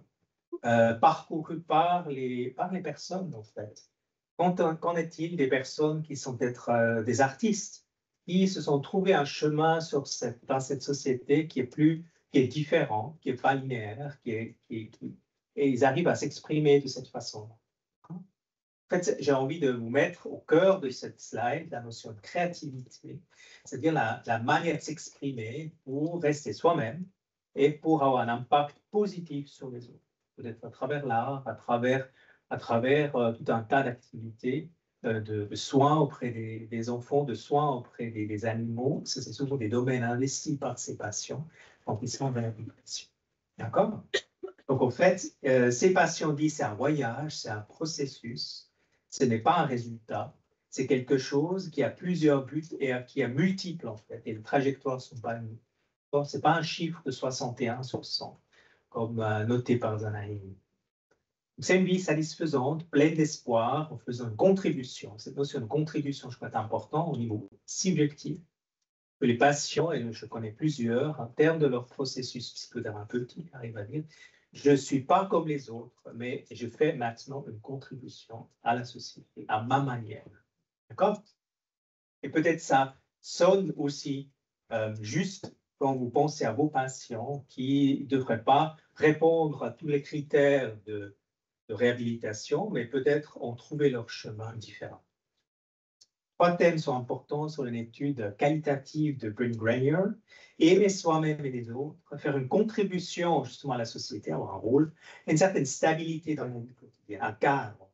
parcourus par les personnes, en fait. Qu'en est-il des personnes qui sont peut-être des artistes, qui se sont trouvés un chemin dans cette société qui est différent, qui n'est pas linéaire, et ils arrivent à s'exprimer de cette façon. En fait, j'ai envie de vous mettre au cœur de cette slide la notion de créativité, c'est-à-dire la manière de s'exprimer pour rester soi-même et pour avoir un impact positif sur les autres. Peut-être à travers l'art, à travers tout un tas d'activités de soins auprès des enfants, de soins auprès des animaux. C'est souvent des domaines investis par ces patients quand ils sont en réhabilitation. D'accord? Donc, en fait, ces patients disent c'est un voyage, c'est un processus. Ce n'est pas un résultat, c'est quelque chose qui a plusieurs buts et qui a multiples, en fait, et les trajectoires ne sont pas uniques. Ce n'est pas un chiffre de 61 sur 100, comme noté par Zannarini. C'est une vie satisfaisante, pleine d'espoir, en faisant une contribution. Cette notion de contribution, je crois, est importante au niveau subjectif, que les patients, et je connais plusieurs, en termes de leur processus psychothérapeutique, arrivent à dire: je ne suis pas comme les autres, mais je fais maintenant une contribution à la société, à ma manière. D'accord? Et peut-être ça sonne aussi juste quand vous pensez à vos patients qui ne devraient pas répondre à tous les critères de réhabilitation, mais peut-être ont trouvé leur chemin différent. 3 thèmes sont importants sur une étude qualitative de Bryn Grenier: aimer soi-même et les autres, faire une contribution justement à la société, avoir un rôle, une certaine stabilité dans le vie quotidien, un cadre.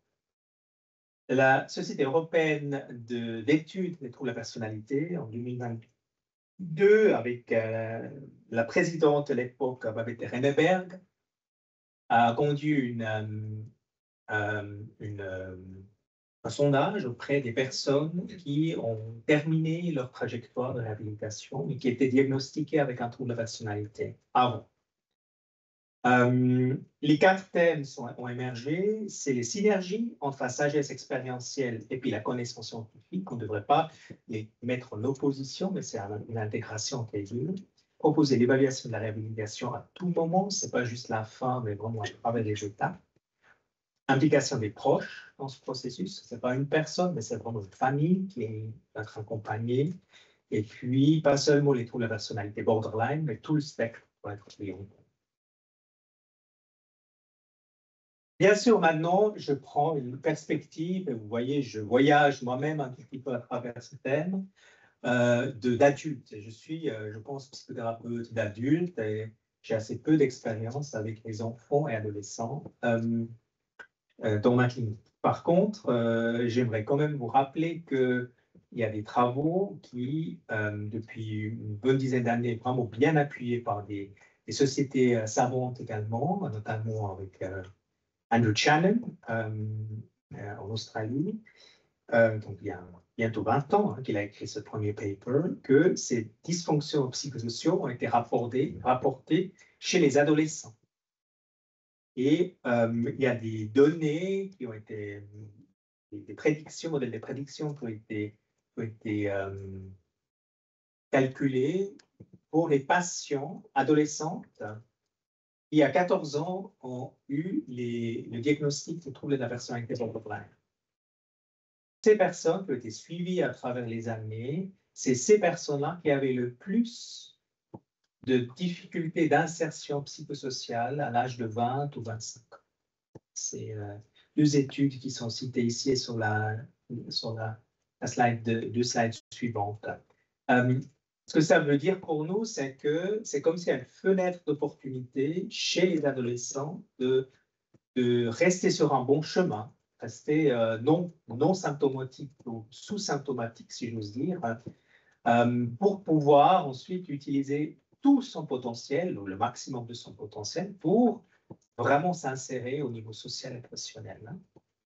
La Société européenne d'études des troubles de la personnalité, en 2022, avec la présidente de l'époque, Babette Renneberg, a conduit un sondage auprès des personnes qui ont terminé leur trajectoire de réhabilitation et qui étaient diagnostiquées avec un trouble de personnalité avant. Les 4 thèmes ont émergé, c'est les synergies entre la sagesse expérientielle et puis la connaissance scientifique. On ne devrait pas les mettre en opposition, mais c'est une intégration qui est due. Proposer l'évaluation de la réhabilitation à tout moment, ce n'est pas juste la fin, mais vraiment à travers les étapes. Implication des proches dans ce processus. Ce n'est pas une personne, mais c'est vraiment une famille qui va être accompagnée. Et puis, pas seulement les troubles de la personnalité borderline, mais tout le spectre va être pris en compte. Bien sûr, maintenant, je prends une perspective, et vous voyez, je voyage moi-même un petit peu à travers ce thème, d'adulte. Je suis, je pense, psychothérapeute d'adulte et j'ai assez peu d'expérience avec les enfants et adolescents dans ma clinique. Par contre, j'aimerais quand même vous rappeler qu'il y a des travaux qui, depuis une bonne dizaine d'années, vraiment bien appuyés par des sociétés savantes également, notamment avec Andrew Channen en Australie, donc il y a bientôt 20 ans qu'il a écrit ce premier paper, que ces dysfonctions psychosociaux ont été rapportées chez les adolescents. Et il y a des données qui ont été, des prédictions, modèles de prédictions qui ont été calculés pour les patients adolescentes qui, à 14 ans, ont eu le diagnostic de troubles de la personnalité borderline. Ces personnes qui ont été suivies à travers les années, c'est ces personnes-là qui avaient le plus de difficultés d'insertion psychosociale à l'âge de 20 ou 25 ans. C'est deux études qui sont citées ici sur la slide deux slides suivantes. Ce que ça veut dire pour nous, c'est que c'est comme s'il y a une fenêtre d'opportunité chez les adolescents de rester sur un bon chemin, rester non symptomatique ou sous-symptomatique, si j'ose dire, pour pouvoir ensuite utiliser tout son potentiel, ou le maximum de son potentiel, pour vraiment s'insérer au niveau social et professionnel.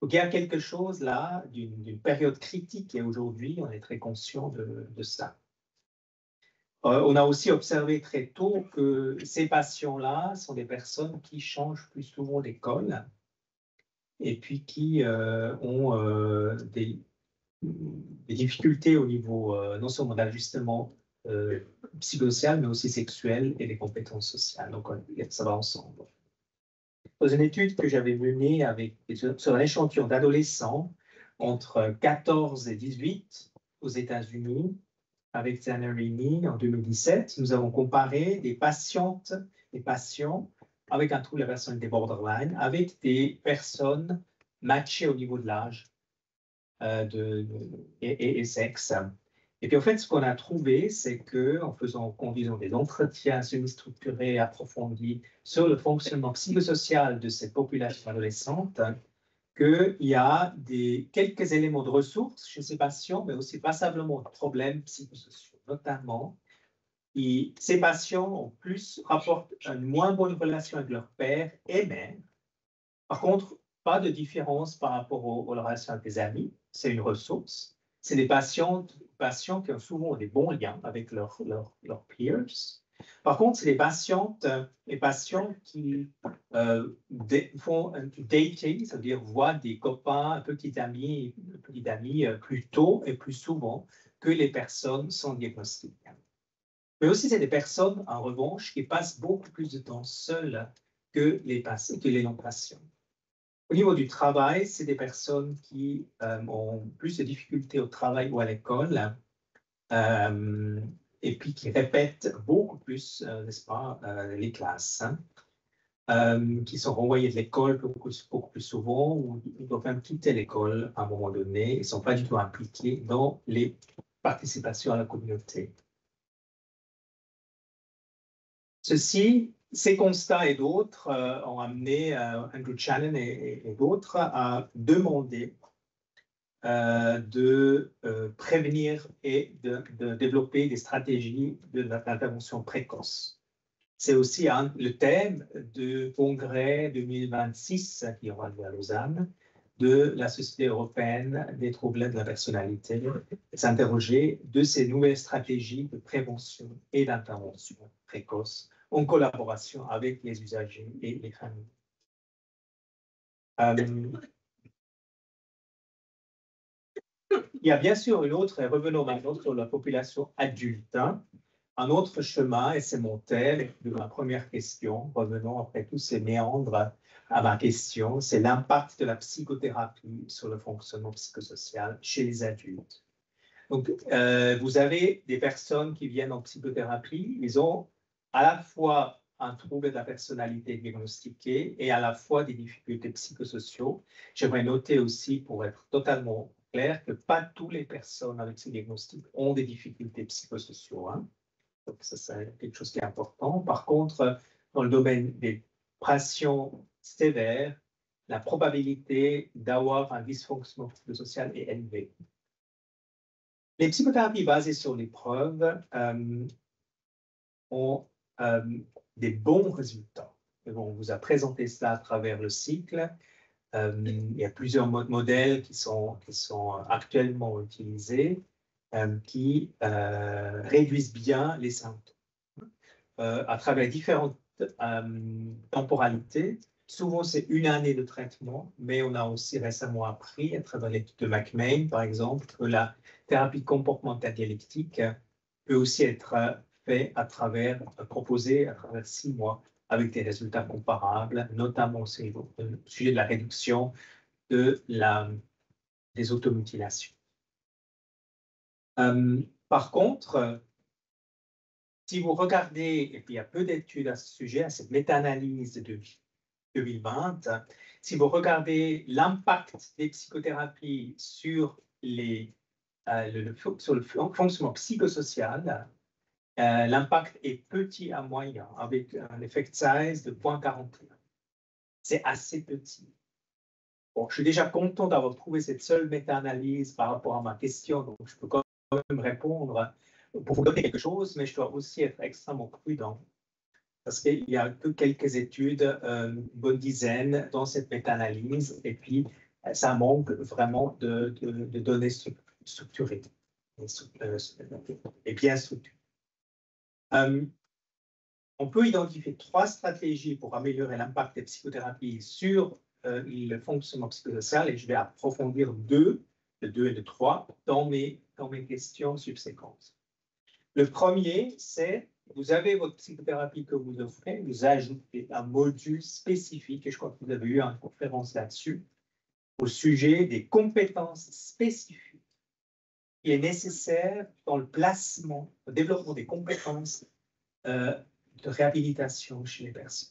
Donc, il y a quelque chose là d'une période critique et aujourd'hui, on est très conscient de ça. On a aussi observé très tôt que ces patients-là sont des personnes qui changent plus souvent d'école et puis qui ont des difficultés au niveau non seulement d'ajustement psychosocial, mais aussi sexuel et des compétences sociales. Donc, ça va ensemble. Dans une étude que j'avais menée sur un échantillon d'adolescents entre 14 et 18 aux États-Unis, avec Zanerini en 2017, nous avons comparé des patientes et patients avec un trouble de la personnalité borderline avec des personnes matchées au niveau de l'âge et sexe. Et puis en fait, ce qu'on a trouvé, c'est qu'en conduisant des entretiens semi-structurés et approfondis sur le fonctionnement psychosocial de cette population adolescente, qu'il y a quelques éléments de ressources chez ces patients, mais aussi passablement de problèmes psychosociaux, notamment. Ces patients rapportent une moins bonne relation avec leur père et mère. Par contre, pas de différence par rapport aux relations avec les amis, c'est une ressource. C'est des patients qui ont souvent des bons liens avec leurs peers. Par contre, c'est des patients qui font du dating, c'est-à-dire voient des copains, petits amis plus tôt et plus souvent que les personnes sans diagnostic. Mais aussi, c'est des personnes, en revanche, qui passent beaucoup plus de temps seules que les non-patients. Au niveau du travail, c'est des personnes qui ont plus de difficultés au travail ou à l'école et puis qui répètent beaucoup plus, n'est-ce pas, les classes, qui sont renvoyées de l'école beaucoup plus souvent ou ils doivent même quitter l'école à un moment donné et ne sont pas du tout impliqués dans les participations à la communauté. Ces constats et d'autres ont amené Andrew Channen et d'autres à demander de prévenir et de développer des stratégies d'intervention précoce. C'est aussi le thème du congrès 2026 qui aura lieu à Lausanne de la Société européenne des troubles de la personnalité, s'interroger de ces nouvelles stratégies de prévention et d'intervention précoce en collaboration avec les usagers et les familles. Il y a bien sûr une autre, revenons maintenant sur la population adulte. un autre chemin, et c'est mon thème de ma première question, revenons après tous ces méandres à ma question, c'est l'impact de la psychothérapie sur le fonctionnement psychosocial chez les adultes. Donc, vous avez des personnes qui viennent en psychothérapie, ils ont à la fois un trouble de la personnalité diagnostiqué et à la fois des difficultés psychosociaux. J'aimerais noter aussi, pour être totalement clair, que pas toutes les personnes avec ce diagnostic ont des difficultés psychosociaux. Hein. Donc, ça, c'est quelque chose qui est important. Par contre, dans le domaine des patients sévères, la probabilité d'avoir un dysfonctionnement psychosocial est élevée. Les psychothérapies basées sur l'épreuve ont des bons résultats. On vous a présenté cela à travers le cycle. Il y a plusieurs modèles qui sont actuellement utilisés qui réduisent bien les symptômes à travers différentes temporalités. Souvent, c'est une année de traitement, mais on a aussi récemment appris, à travers l'étude de McMahon, par exemple, que la thérapie comportementale dialectique peut aussi être proposée à travers 6 mois avec des résultats comparables, notamment au sujet de la réduction des automutilations. Par contre, si vous regardez, et puis il y a peu d'études à ce sujet, à cette méta-analyse de 2020, si vous regardez l'impact des psychothérapies sur le fonctionnement psychosocial, l'impact est petit à moyen, avec un effect size de 0,41. C'est assez petit. Bon, je suis déjà content d'avoir trouvé cette seule méta-analyse par rapport à ma question, donc je peux quand même répondre pour vous donner quelque chose, mais je dois aussi être extrêmement prudent parce qu'il n'y a que quelques études, une bonne dizaine dans cette méta-analyse, et puis ça manque vraiment de données structurées et bien structurées. On peut identifier 3 stratégies pour améliorer l'impact des psychothérapies sur le fonctionnement psychosocial, et je vais approfondir le 2 et le 3 dans mes questions subséquentes. Le premier, c'est, vous avez votre psychothérapie que vous offrez, vous ajoutez un module spécifique, et je crois que vous avez eu une conférence là-dessus, au sujet des compétences spécifiques qui est nécessaire dans le placement, le développement des compétences de réhabilitation chez les personnes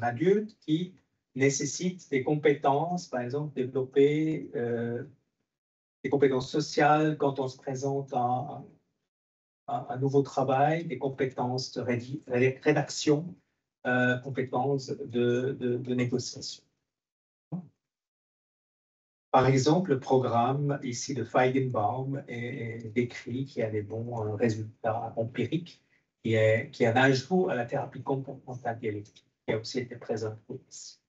adultes qui nécessitent des compétences, par exemple, développer des compétences sociales quand on se présente à un nouveau travail, des compétences de rédaction, compétences de négociation. Par exemple, le programme ici de Feigenbaum est décrit qui a des bons résultats empiriques, qui est un ajout à la thérapie comportementale dialectique, qui a aussi été présenté ici.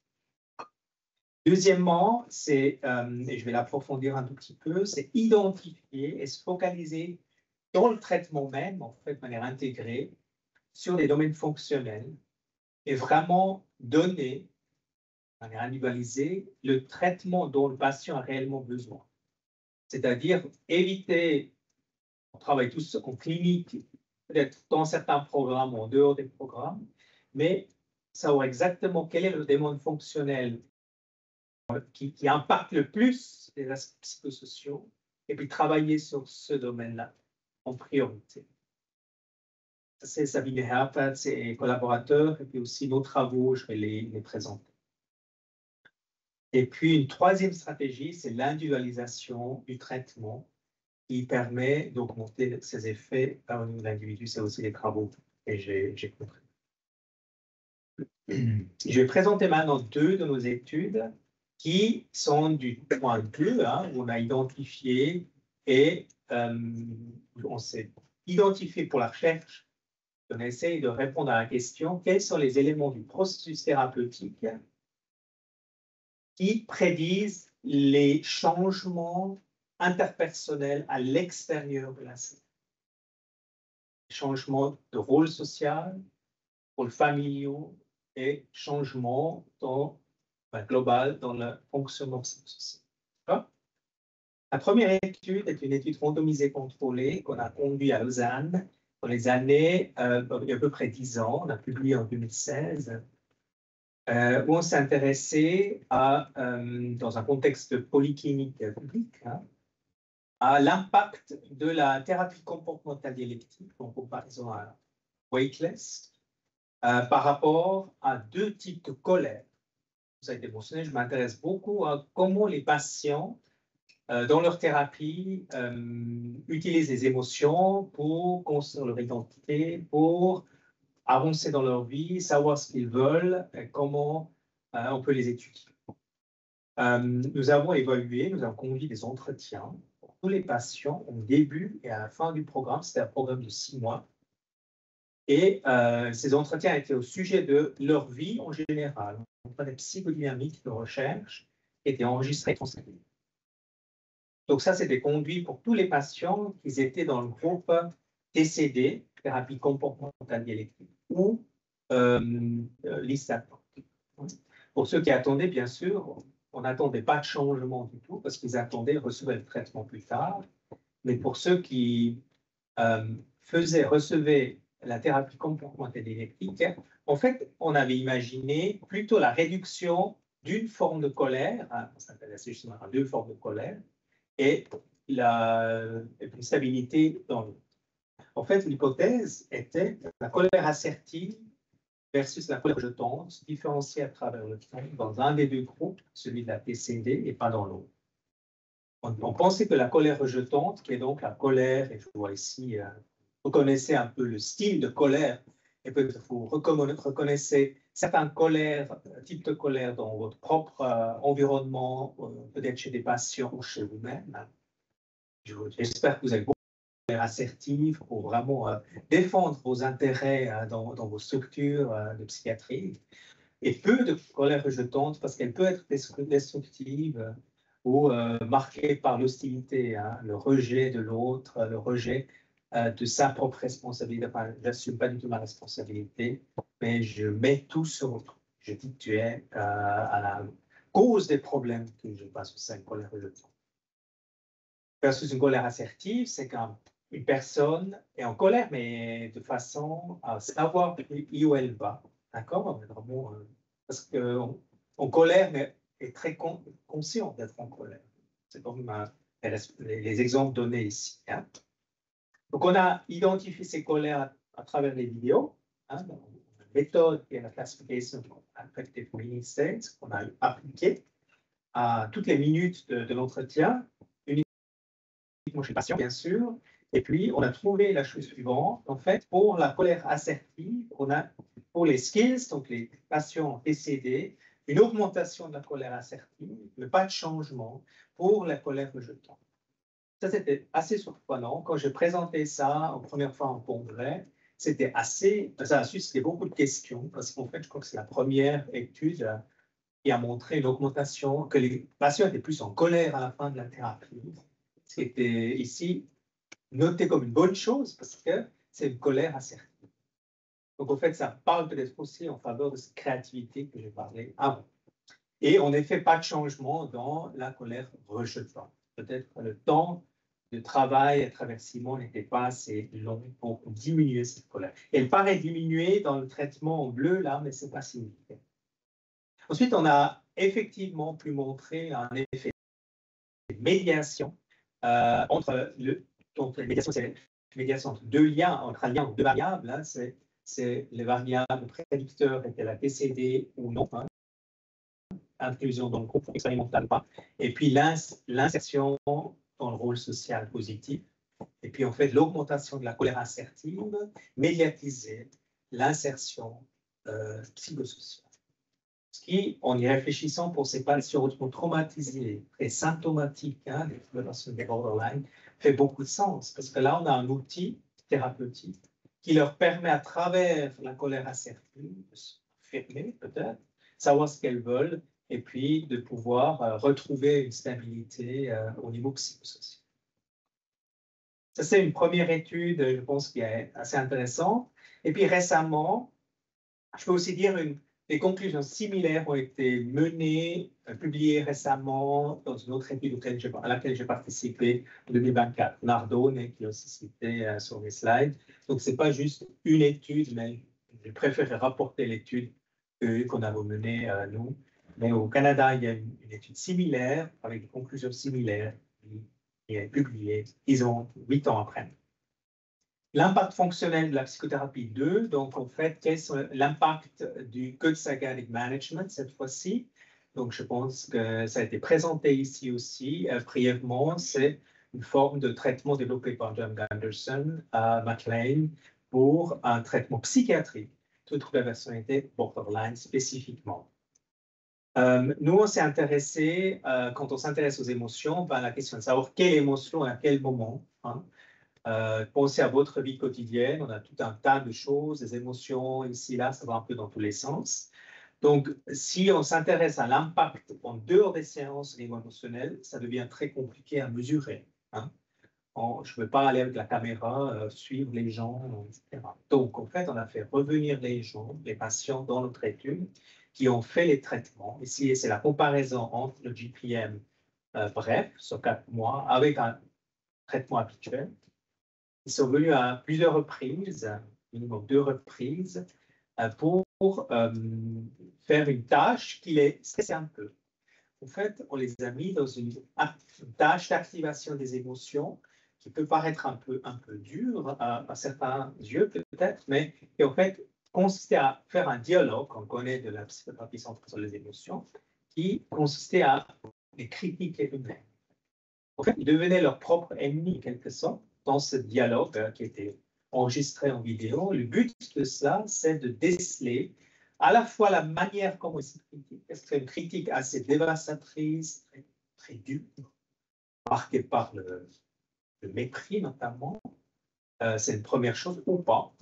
Deuxièmement, c'est, et je vais l'approfondir un tout petit peu, c'est identifier et se focaliser dans le traitement même, en fait, de manière intégrée, sur des domaines fonctionnels et vraiment donner, de manière individualisée, le traitement dont le patient a réellement besoin. C'est-à-dire éviter, on travaille tous en clinique, peut-être dans certains programmes ou en dehors des programmes, mais savoir exactement quel est le domaine fonctionnel qui impacte le plus les aspects psychosociaux et puis travailler sur ce domaine-là en priorité. C'est Sabine Herpert, ses collaborateurs, et puis aussi nos travaux, je vais les présenter. Et puis une troisième stratégie, c'est l'individualisation du traitement qui permet d'augmenter ses effets au niveau de l'individu. C'est aussi des travaux que j'ai compris. Je vais présenter maintenant 2 de nos études qui sont du point 2, hein, où on a identifié et on s'est identifié pour la recherche. On essaye de répondre à la question, quels sont les éléments du processus thérapeutique qui prédisent les changements interpersonnels à l'extérieur de la scène. Changements de rôle social, rôle familial et changements global dans le fonctionnement psychosocial. La première étude est une étude randomisée contrôlée qu'on a conduite à Lausanne dans les années, il y a à peu près 10 ans, on a publié en 2016, où on s'est intéressé à, dans un contexte de polyclinique publique, hein, à l'impact de la thérapie comportementale dialectique en comparaison à Waitlist par rapport à deux types de colère. Ça a été mentionné, je m'intéresse beaucoup à comment les patients, dans leur thérapie, utilisent les émotions pour construire leur identité, pour avancer dans leur vie, savoir ce qu'ils veulent, et comment on peut les étudier. Nous avons évalué, nous avons conduit des entretiens pour tous les patients au début et à la fin du programme. C'était un programme de 6 mois. Et ces entretiens étaient au sujet de leur vie en général. On a des psychodynamiques de recherche qui étaient enregistrées et transcrites. Donc ça, c'était conduit pour tous les patients qui étaient dans le groupe TCD, thérapie comportementale dialectique, ou l'ISAP. Pour ceux qui attendaient, bien sûr, on n'attendait pas de changement du tout parce qu'ils attendaient recevoir le traitement plus tard. Mais pour ceux qui recevaient la thérapie comportementale dialectique, en fait, on avait imaginé plutôt la réduction d'une forme de colère, hein, on s'appelle justement deux formes de colère, et une stabilité dans l'autre. En fait, l'hypothèse était la colère assertive versus la colère rejetante, différenciée à travers le temps dans un des deux groupes, celui de la TCD, et pas dans l'autre. On pensait que la colère rejetante, qui est donc la colère, et je vois ici, reconnaissez un peu le style de colère, et peut-être vous reconnaissez certains types de colère dans votre propre environnement, peut-être chez des patients ou chez vous-même. J'espère que vous avez beaucoup de colère assertive pour vraiment défendre vos intérêts dans vos structures de psychiatrie, et peu de colère rejetante parce qu'elle peut être destructive ou marquée par l'hostilité, hein, le rejet de l'autre, le rejet de sa propre responsabilité. Enfin, je n'assume pas du tout ma responsabilité, mais je mets tout sur l'autre. Je dis que tu es à la cause des problèmes que je passe. C'est une colère rejetante. Versus une colère assertive, c'est quand une personne est en colère, mais de façon à savoir où elle va. D'accord? Parce qu'en colère, mais est très conscient d'être en colère. C'est comme les exemples donnés ici. Hein? Donc, on a identifié ces colères à travers les vidéos. Hein, une méthode qui est la classification affective meaning states qu'on a appliquée à toutes les minutes de l'entretien, uniquement chez le patient, bien sûr. Et puis, on a trouvé la chose suivante. En fait, pour la colère assertive, on a pour les skills, donc les patients TCD, une augmentation de la colère assertive, mais pas de changement pour la colère rejetante. Ça, c'était assez surprenant. Quand j'ai présenté ça en première fois en congrès, c'était ça a suscité beaucoup de questions, parce qu'en fait, je crois que c'est la première étude qui a montré une augmentation, que les patients étaient plus en colère à la fin de la thérapie. Ce qui était ici noté comme une bonne chose, parce que c'est une colère assertive. Donc, en fait, ça parle peut-être aussi en faveur de cette créativité que j'ai parlé avant. Et en effet, pas de changement dans la colère rejetante. Peut-être que le temps de travail à travers Simon n'était pas assez long pour diminuer cette colère. Elle paraît diminuer dans le traitement en bleu, là, mais ce n'est pas significatif. Ensuite, on a effectivement pu montrer un effet de médiation entre donc, la médiation, c'est la médiation entre deux liens, entre un lien entre deux variables. Hein, c'est les variables prédicteurs étaient la TCD ou non, hein, inclusion dans le groupe expérimental ou pas, et puis l'insertion dans le rôle social positif, et puis en fait l'augmentation de la colère assertive, médiatisée, l'insertion psychosociale. Ce qui, en y réfléchissant pour ces patients hautement traumatisés et symptomatiques, hein, des explorations des borderline, fait beaucoup de sens, parce que là on a un outil thérapeutique qui leur permet à travers la colère assertive de se fermer peut-être, savoir ce qu'elles veulent, et puis de pouvoir retrouver une stabilité au niveau psychosocial. Ça, c'est une première étude, je pense, qui est assez intéressante. Et puis récemment, je peux aussi dire Des conclusions similaires ont été menées, publiées récemment dans une autre étude à laquelle j'ai participé en 2024, Nardone, qui est aussi cité sur mes slides. Donc, ce n'est pas juste une étude, mais je préfère rapporter l'étude qu'on a menée nous. Mais au Canada, il y a une étude similaire, avec des conclusions similaires, qui est publiée, ils ont 8 ans après. L'impact fonctionnel de la psychothérapie 2, donc en fait, quel est l'impact du Good Psychiatric Management cette fois-ci? Donc je pense que ça a été présenté ici aussi brièvement. C'est une forme de traitement développé par John Gunderson à McLean pour un traitement psychiatrique de troubles de la personnalité borderline spécifiquement. Nous, on s'est intéressé, quand on s'intéresse aux émotions, ben, la question de savoir quelle émotion à quel moment. Hein. Pensez à votre vie quotidienne, on a tout un tas de choses, des émotions, ici, là, ça va un peu dans tous les sens. Donc, si on s'intéresse à l'impact en dehors des séances au niveau émotionnel, ça devient très compliqué à mesurer. Hein. Je ne veux pas aller avec la caméra, suivre les gens, etc. Donc, en fait, on a fait revenir les gens, les patients dans notre étude, qui ont fait les traitements. Ici, c'est la comparaison entre le GPM bref, sur 4 mois, avec un traitement habituel. Ils sont venus à plusieurs reprises, minimum 2 reprises, pour faire une tâche qui les stressait un peu. En fait, on les a mis dans une tâche d'activation des émotions qui peut paraître un peu dure à certains yeux peut-être, mais qui en fait consistait à faire un dialogue, qu'on connaît de la psychothérapie centrée sur les émotions, qui consistait à les critiquer eux-mêmes. En fait, ils devenaient leur propre ennemi, en quelque sorte, dans ce dialogue qui était enregistré en vidéo. Le but de cela, c'est de déceler à la fois la manière comment ils se critiquent. Est-ce que c'est une critique assez dévastatrice, très dure, marquée par le mépris notamment, c'est une première chose, ou pas.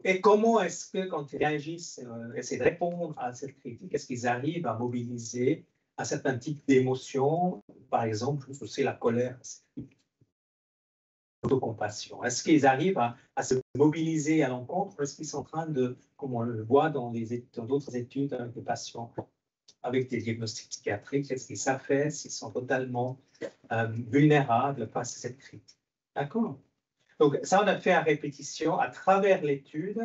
Et comment est-ce que, quand ils réagissent, essaient de répondre à cette critique, est-ce qu'ils arrivent à mobiliser un certain type d'émotions, par exemple, aussi la colère, l'autocompassion. Est-ce qu'ils arrivent à se mobiliser à l'encontre ou est-ce qu'ils sont en train de, comme on le voit dans d'autres études avec des patients avec des diagnostics psychiatriques, est-ce qu'ils savent faire s'ils sont totalement vulnérables face à cette critique? D'accord? Donc, ça, on a fait à répétition à travers l'étude.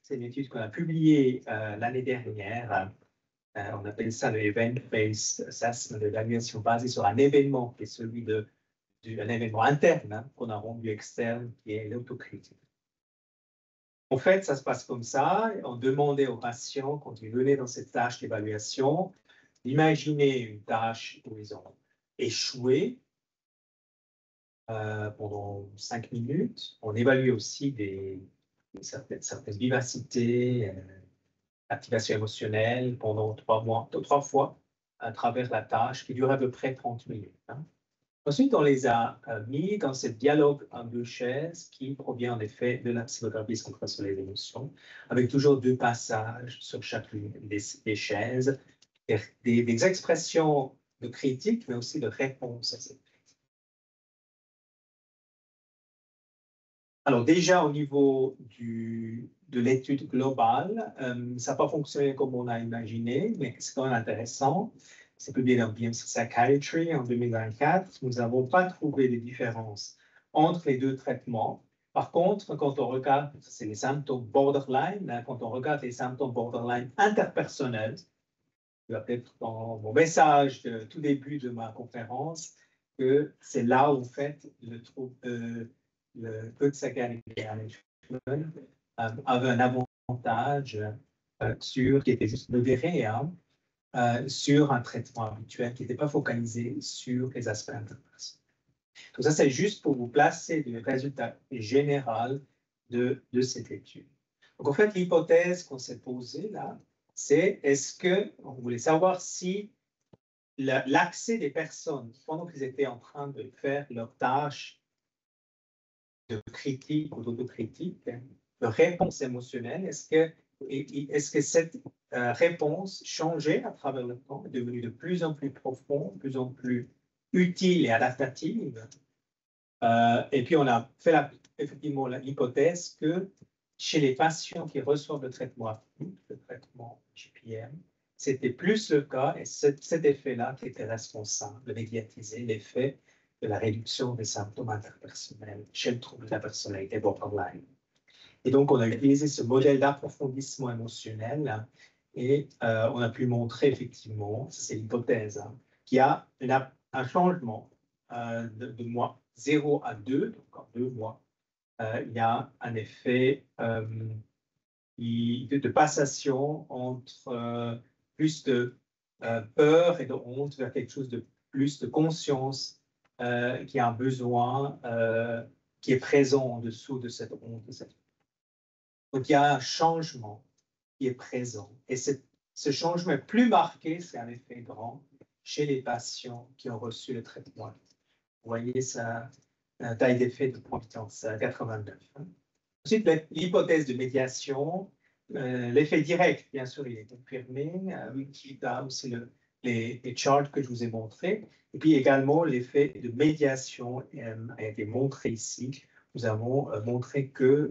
C'est une étude qu'on a publiée l'année dernière. On appelle ça le Event-Based Assessment, l'évaluation basée sur un événement qui est celui d'un événement interne hein, qu'on a rendu externe, qui est l'autocritique. En fait, ça se passe comme ça. On demandait aux patients, quand ils venaient dans cette tâche d'évaluation, d'imaginer une tâche où ils ont échoué pendant 5 minutes. On évalue aussi certaines vivacités, activation émotionnelle pendant 3 fois à travers la tâche qui dure à peu près 30 minutes. Hein. Ensuite, on les a mis dans ce dialogue en 2 chaises qui provient en effet de la psychothérapie centrée sur les émotions, avec toujours 2 passages sur chacune des chaises, des expressions de critique, mais aussi de réponse à cette critique. Alors déjà au niveau de l'étude globale, ça n'a pas fonctionné comme on a imaginé, mais c'est quand même intéressant. C'est publié dans BMC Psychiatry en 2024. Nous n'avons pas trouvé de différence entre les 2 traitements. Par contre, quand on regarde, c'est les symptômes borderline, hein, quand on regarde les symptômes borderline interpersonnels, tu vas peut-être dans mon message de tout début de ma conférence, que c'est là où en fait le Good Psychiatric Management avait un avantage qui était juste modéré, hein, sur un traitement habituel qui n'était pas focalisé sur les aspects interpersonnels. Donc ça, c'est juste pour vous placer le résultat général de cette étude. Donc en fait, l'hypothèse qu'on s'est posée là, c'est est-ce qu'on voulait savoir si l'accès des personnes, pendant qu'ils étaient en train de faire leurs tâches de critique ou d'autocritique, de réponse émotionnelle, est-ce que cette réponse changeait à travers le temps, est devenue de plus en plus profonde, de plus en plus utile et adaptative. Et puis on a fait effectivement l'hypothèse que chez les patients qui reçoivent le traitement GPM, c'était plus le cas, et cet effet-là qui était responsable de médiatiser l'effet de la réduction des symptômes interpersonnels chez le trouble de la personnalité borderline. Et donc, on a utilisé ce modèle d'approfondissement émotionnel et on a pu montrer effectivement, c'est l'hypothèse, qu'il y a un changement de mois 0 à 2, donc en 2 mois, il y a un effet de passation entre plus de peur et de honte vers quelque chose de plus de conscience qui a un besoin qui est présent en dessous de cette honte. Donc, il y a un changement qui est présent. Et ce changement est plus marqué, c'est un effet grand, chez les patients qui ont reçu le traitement. Vous voyez, ça a taille d'effet de 89. Ensuite, l'hypothèse de médiation, l'effet direct, bien sûr, il est confirmé. Là aussi, les charts que je vous ai montrés. Et puis également, l'effet de médiation a été montré ici. Nous avons montré que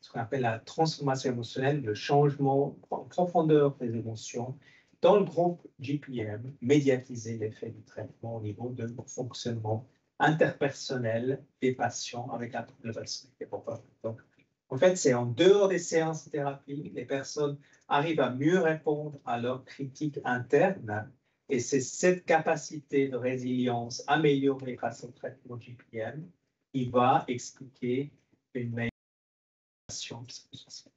ce qu'on appelle la transformation émotionnelle, le changement en profondeur des émotions, dans le groupe GPM, médiatisait l'effet du traitement au niveau de fonctionnement interpersonnel des patients avec la trouble de personnalité. Donc, en fait, c'est en dehors des séances de thérapie, les personnes arrivent à mieux répondre à leurs critiques internes et c'est cette capacité de résilience améliorée grâce au traitement GPM qui va expliquer une meilleure psychosociale.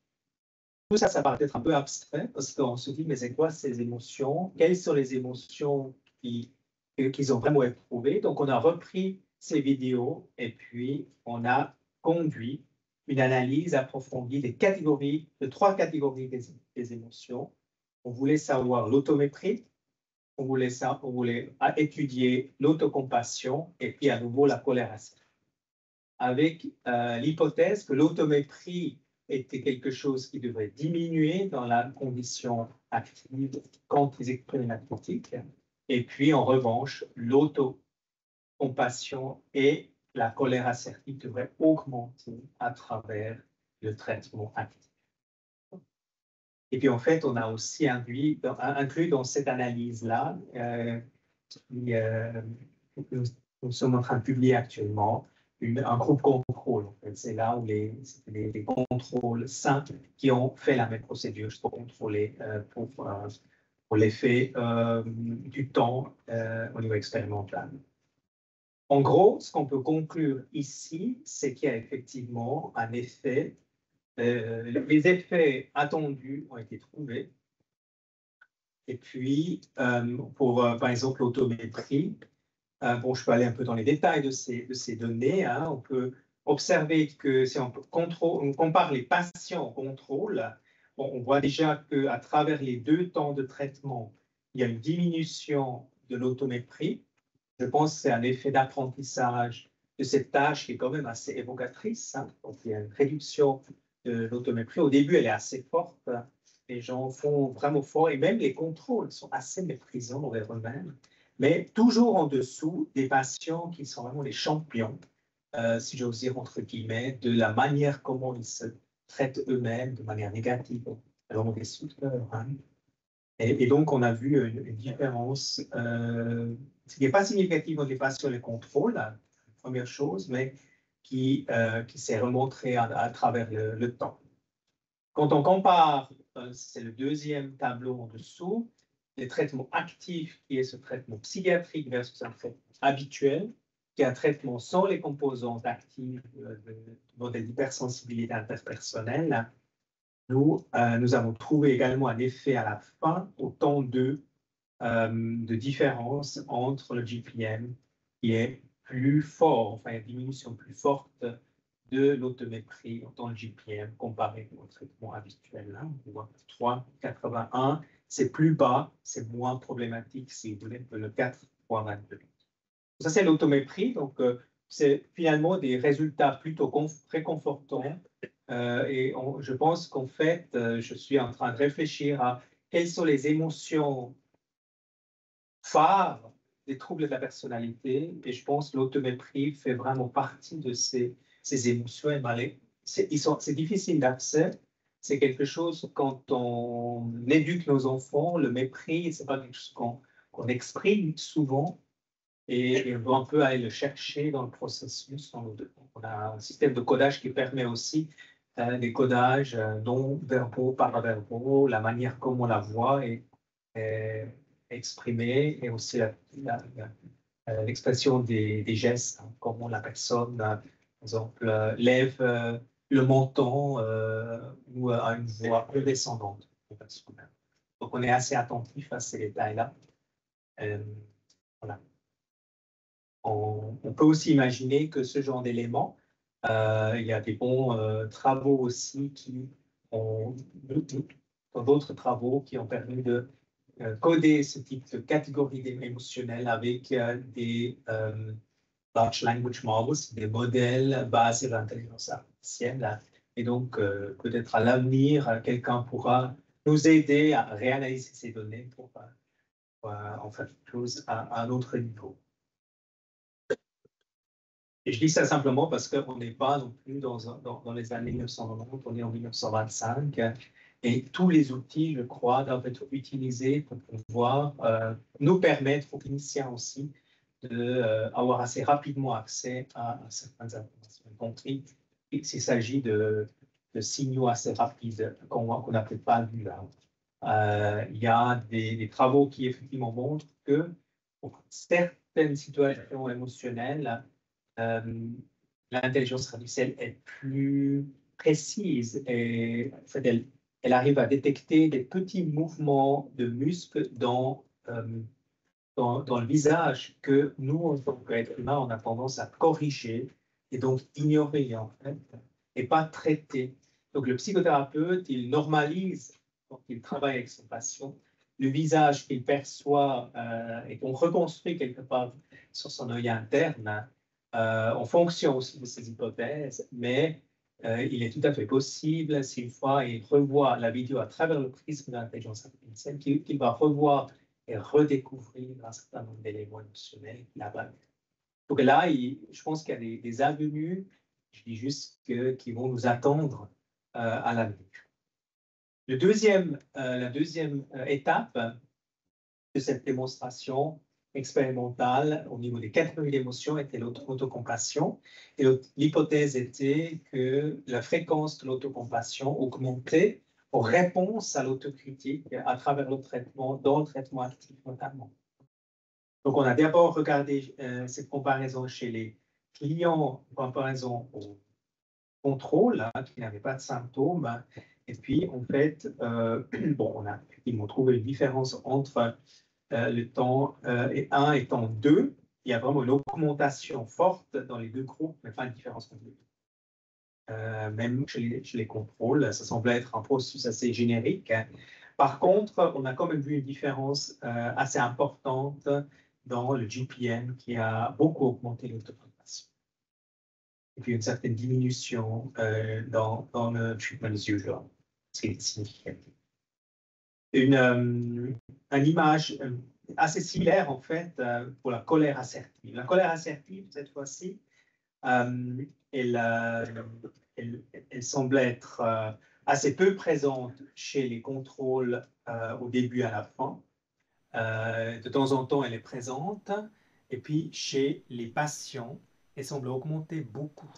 Tout ça, ça paraît être un peu abstrait parce qu'on se dit, mais c'est quoi ces émotions? Quelles sont les émotions qu'ils ont vraiment éprouvées? Donc, on a repris ces vidéos et puis on a conduit une analyse approfondie de 3 catégories des émotions. On voulait savoir l'automépris, on voulait étudier l'autocompassion et puis à nouveau la colère assertive. Avec l'hypothèse que l'automépris était quelque chose qui devrait diminuer dans la condition active quand ils expriment la critique. Et puis, en revanche, l'autocompassion et la colère assertive devraient augmenter à travers le traitement actif. Et puis, en fait, on a aussi inclus dans cette analyse-là, nous sommes en train de publier actuellement, un groupe contrôle. En fait. C'est là où les contrôles simples qui ont fait la même procédure pour contrôler pour l'effet du temps au niveau expérimental. En gros, ce qu'on peut conclure ici, c'est qu'il y a effectivement un effet. Les effets attendus ont été trouvés. Et puis, par exemple, l'automéprie, bon, je peux aller un peu dans les détails de ces données. On peut observer que si on compare les patients au contrôle, bon, on voit déjà qu'à travers les 2 temps de traitement, il y a une diminution de l'automépris. Je pense que c'est un effet d'apprentissage de cette tâche qui est quand même assez évocatrice. Donc, il y a une réduction de l'automépris. Au début, elle est assez forte. Les gens font vraiment fort et même les contrôles sont assez méprisants envers eux-mêmes. Mais toujours en dessous des patients qui sont vraiment les champions, si j'ose dire entre guillemets, de la manière comment ils se traitent eux-mêmes de manière négative, alors des souteneurs. Et donc, on a vu une différence qui n'est pas significative entre les patients et les contrôles, première chose, mais qui s'est remontrée à travers le temps. Quand on compare, c'est le deuxième tableau en dessous, les traitements actifs, qui est ce traitement psychiatrique versus un traitement habituel, qui est un traitement sans les composantes actives du modèle d'hypersensibilité interpersonnelle. Nous avons trouvé également un effet à la fin, au temps de différence entre le GPM qui est plus fort, enfin une diminution plus forte de l'automépris dans le GPM comparé au traitement habituel. Là, on voit 3,81, c'est plus bas, c'est moins problématique si vous voulez que le 4,22. Ça, c'est l'automépris, donc c'est finalement des résultats plutôt réconfortants. Et je pense qu'en fait, je suis en train de réfléchir à quelles sont les émotions phares des troubles de la personnalité. Et je pense que l'automépris fait vraiment partie de ces émotions. c'est difficile d'accès. C'est quelque chose, quand on éduque nos enfants, le mépris, c'est pas quelque chose qu'on exprime souvent et on doit un peu aller le chercher dans le processus. On a un système de codage qui permet aussi des codages non verbaux, paraverbaux, la manière comme on la voit est exprimée et aussi l'expression des gestes, hein, comment la personne, par exemple, lève le menton ou a une voix redescendante. Donc, on est assez attentif à ces détails-là. Voilà. On peut aussi imaginer que ce genre d'éléments, il y a des bons travaux aussi d'autres travaux qui ont permis de coder ce type de catégorie émotionnelle avec des large language models, des modèles basés sur l'intelligence artificielle. Et donc, peut-être à l'avenir, quelqu'un pourra nous aider à réanalyser ces données pour en faire quelque chose à un autre niveau. Et je dis ça simplement parce qu'on n'est pas non plus dans les années 1990, on est en 1925. Et tous les outils, je crois, doivent être utilisés pour pouvoir nous permettre, aux cliniciens aussi, d'avoir assez rapidement accès à certaines informations. Donc, il s'agit de signaux assez rapides qu'on n'a peut-être pas vus là. Il y a des travaux qui effectivement montrent que pour certaines situations émotionnelles, l'intelligence artificielle est plus précise et en fait, elle arrive à détecter des petits mouvements de muscles dans le visage que nous, en tant qu'être humain, on a tendance à corriger et donc ignorer en fait, et pas traiter. Donc le psychothérapeute, il normalise, quand il travaille avec son patient, le visage qu'il perçoit et qu'on reconstruit quelque part sur son œil interne en fonction aussi de ces hypothèses, mais il est tout à fait possible, si une fois il revoit la vidéo à travers le prisme de l'intelligence artificielle, qu'il va revoir et redécouvrir un certain nombre d'éléments émotionnels qu'il n'a pas vus. Donc là, je pense qu'il y a des avenues, je dis juste qui vont nous attendre à l'avenir. La deuxième étape de cette démonstration expérimentale au niveau des catégories d'émotions était l'autocompassion. Et l'hypothèse était que la fréquence de l'autocompassion augmentait en réponse à l'autocritique à travers le traitement, dans le traitement actif notamment. Donc, on a d'abord regardé cette comparaison chez les clients en comparaison au contrôle, hein, qui n'avaient pas de symptômes. Et puis, en fait, ils m'ont trouvé une différence entre le temps 1 et temps 2. Il y a vraiment une augmentation forte dans les deux groupes, mais pas une différence entre les deux. Même chez les contrôles, ça semblait être un processus assez générique. Par contre, on a quand même vu une différence assez importante dans le GPM qui a beaucoup augmenté l'autocompassion. Et puis une certaine diminution dans le treatment as usual, ce qui est significatif. Une image assez similaire en fait pour la colère assertive. La colère assertive, cette fois-ci, elle semble être assez peu présente chez les contrôles au début et à la fin. De temps en temps, elle est présente. Et puis, chez les patients, elle semble augmenter beaucoup.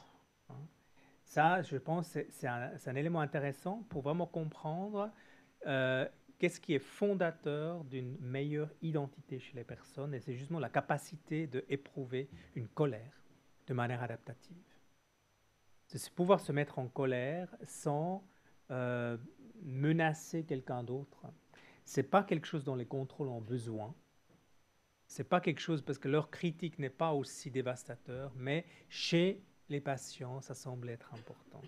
Ça, je pense, c'est un élément intéressant pour vraiment comprendre qu'est-ce qui est fondateur d'une meilleure identité chez les personnes. Et c'est justement la capacité d'éprouver une colère de manière adaptative. C'est pouvoir se mettre en colère sans menacer quelqu'un d'autre. Ce n'est pas quelque chose dont les contrôles ont besoin. Ce n'est pas quelque chose parce que leur critique n'est pas aussi dévastateur, mais chez les patients, ça semble être important.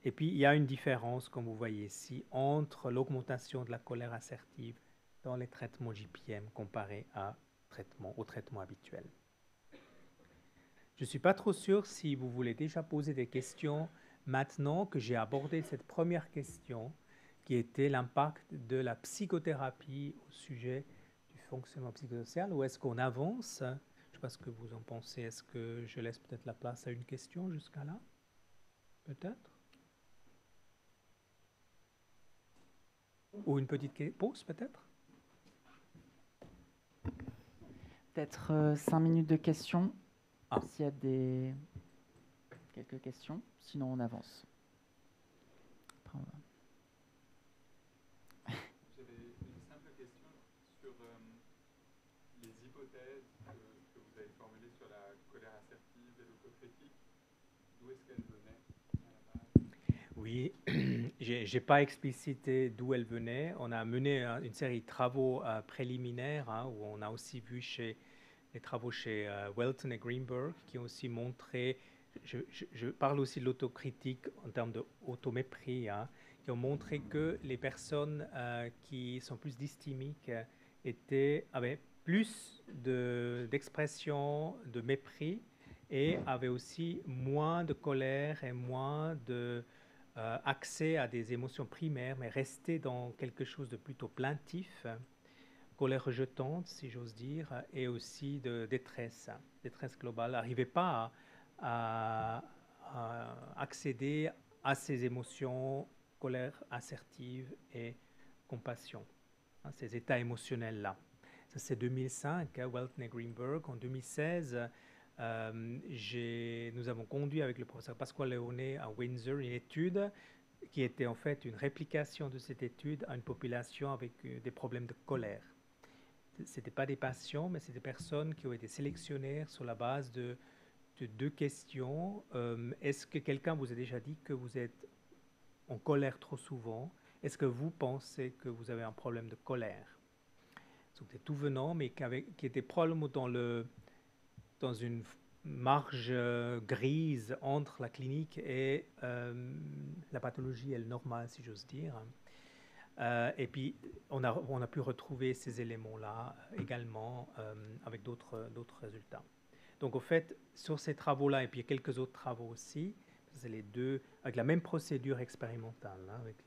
Et puis, il y a une différence, comme vous voyez ici, entre l'augmentation de la colère assertive dans les traitements JPM comparé au traitement habituel. Je ne suis pas trop sûr si vous voulez déjà poser des questions maintenant que j'ai abordé cette première question qui était l'impact de la psychothérapie au sujet du fonctionnement psychosocial, ou est-ce qu'on avance? Je ne sais pas ce que vous en pensez. Est-ce que je laisse peut-être la place à une question jusqu'à là? Peut-être? Ou une petite pause peut-être? Peut-être 5 minutes de questions, Ah. s'il y a quelques questions. Sinon, on avance. Après, J'avais une simple question sur les hypothèses que vous avez formulées sur la colère assertive et l'autocritique. D'où est-ce qu'elles venaient à la base? Oui, j'ai pas explicité d'où elle venait. On a mené une série de travaux préliminaires hein, où on a aussi vu les travaux chez Welton et Greenberg qui ont aussi montré, je parle aussi de l'autocritique en termes d'automépris, hein, qui ont montré que les personnes qui sont plus dysthymiques avaient plus d'expression de mépris et avaient aussi moins de colère et moins de accès à des émotions primaires, mais rester dans quelque chose de plutôt plaintif, colère rejetante, si j'ose dire, et aussi de détresse globale. N'arrivait pas à accéder à ces émotions, colère assertive et compassion, hein, ces états émotionnels-là. Ça, c'est 2005, hein, Welton et Greenberg. En 2016, nous avons conduit avec le professeur Pasquale Leone à Windsor une étude qui était en fait une réplication de cette étude à une population avec des problèmes de colère. Ce n'étaient pas des patients, mais c'est des personnes qui ont été sélectionnées sur la base de deux questions. Est-ce que quelqu'un vous a déjà dit que vous êtes en colère trop souvent? Est-ce que vous pensez que vous avez un problème de colère? C'était tout venant, mais qui était probablement dans une marge grise entre la clinique et la pathologie, elle normale, si j'ose dire. Et puis, on a pu retrouver ces éléments-là également avec d'autres résultats. Donc, au fait, sur ces travaux-là, et puis quelques autres travaux aussi, c'est les deux, avec la même procédure expérimentale, hein, avec